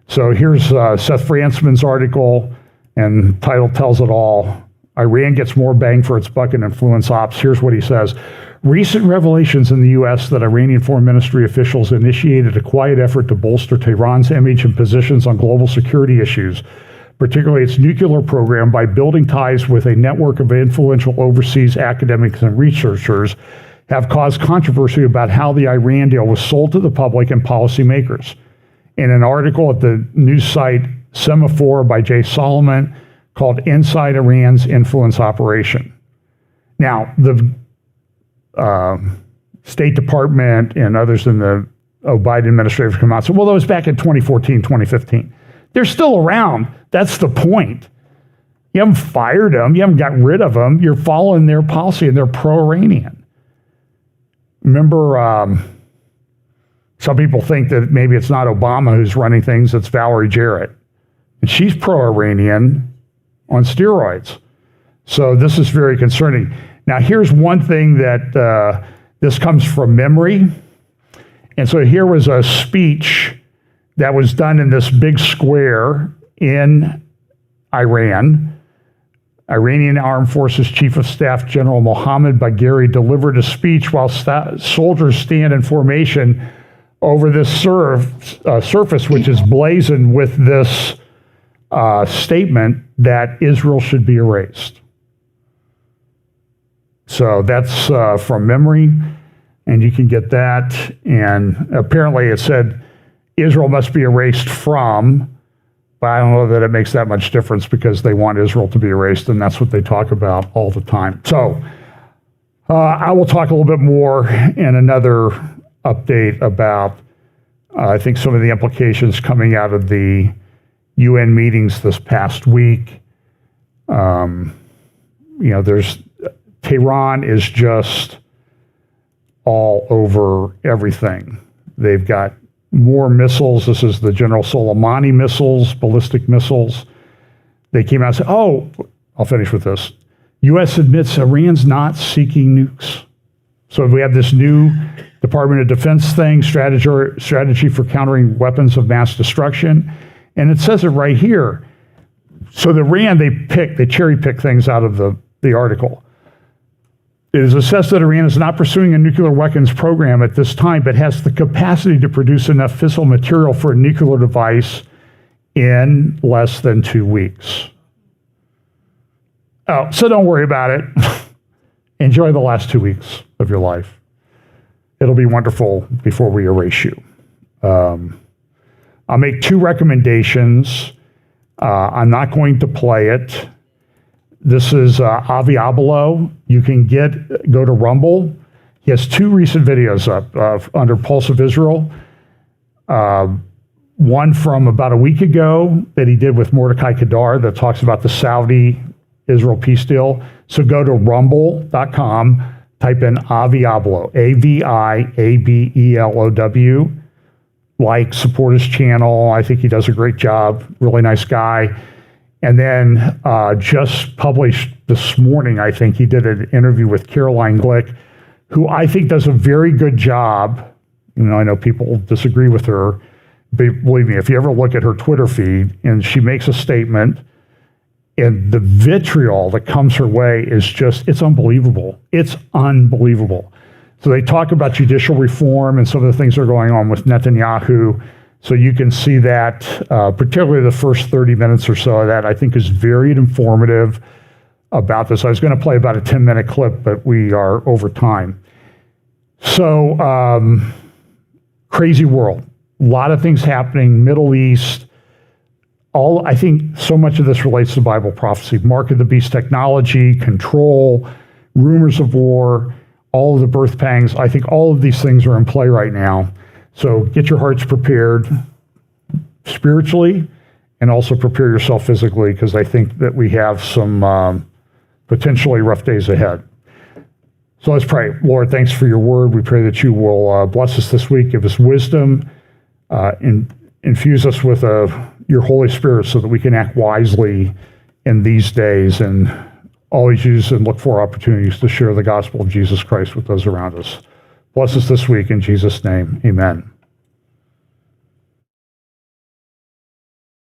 So here's Seth Fransman's article, and title tells it all. Iran gets more bang for its buck in influence ops. Here's what he says. Recent revelations in the U.S. that Iranian foreign ministry officials initiated a quiet effort to bolster Tehran's image and positions on global security issues, particularly its nuclear program, by building ties with a network of influential overseas academics and researchers, have caused controversy about how the Iran deal was sold to the public and policymakers. In an article at the news site Semaphore by Jay Solomon called Inside Iran's Influence Operation. Now, the State Department and others in the Biden administration have come out and said, well, that was back in 2014, 2015. They're still around. That's the point. You haven't fired them. You haven't got rid of them. You're following their policy, and they're pro-Iranian. Remember, some people think that maybe it's not Obama who's running things, it's Valerie Jarrett. And she's pro-Iranian on steroids. So this is very concerning. Now, here's one thing that this comes from memory. And so here was a speech that was done in this big square in Iran. Iranian Armed Forces Chief of Staff General Mohammad Bagheri delivered a speech while soldiers stand in formation over this surface, which is blazoned with this statement that Israel should be erased. So that's from memory, and you can get that. And apparently it said Israel must be erased from, but I don't know that it makes that much difference because they want Israel to be erased, and that's what they talk about all the time. So I will talk a little bit more in another update about, I think, some of the implications coming out of the UN meetings this past week. Tehran is just all over everything. They've got more missiles. This is the General Soleimani missiles, ballistic missiles. They came out and said, oh, I'll finish with this. U.S. admits Iran's not seeking nukes. So we have this new Department of Defense thing, strategy for countering weapons of mass destruction. And it says it right here. So the Iran, they cherry pick things out of the article. It is assessed that Iran is not pursuing a nuclear weapons program at this time, but has the capacity to produce enough fissile material for a nuclear device in less than 2 weeks. Oh, so don't worry about it. Enjoy the last 2 weeks of your life. It'll be wonderful before we erase you. I'll make 2 recommendations. I'm not going to play it. This is Avi Abelo. You can go to Rumble. He has 2 recent videos up under Pulse of Israel. One from about a week ago that he did with Mordecai Kedar that talks about the Saudi-Israel peace deal. So go to rumble.com, type in Avi Abelo, Aviabelow. Support his channel. I think he does a great job. Really nice guy. And then just published this morning, I think he did an interview with Caroline Glick, who I think does a very good job. I know people disagree with her, but believe me, if you ever look at her Twitter feed and she makes a statement and the vitriol that comes her way is just, it's unbelievable. It's unbelievable. So they talk about judicial reform and some of the things that are going on with Netanyahu. So you can see that, particularly the first 30 minutes or so of that, I think is very informative about this. I was going to play about a 10-minute clip, but we are over time. So crazy world. A lot of things happening, Middle East. I think so much of this relates to Bible prophecy. Mark of the beast technology, control, rumors of war, all of the birth pangs. I think all of these things are in play right now. So get your hearts prepared spiritually and also prepare yourself physically, because I think that we have some potentially rough days ahead. So let's pray. Lord, thanks for your word. We pray that you will bless us this week, give us wisdom, and infuse us with your Holy Spirit so that we can act wisely in these days and always use and look for opportunities to share the gospel of Jesus Christ with those around us. Bless us this week in Jesus' name. Amen.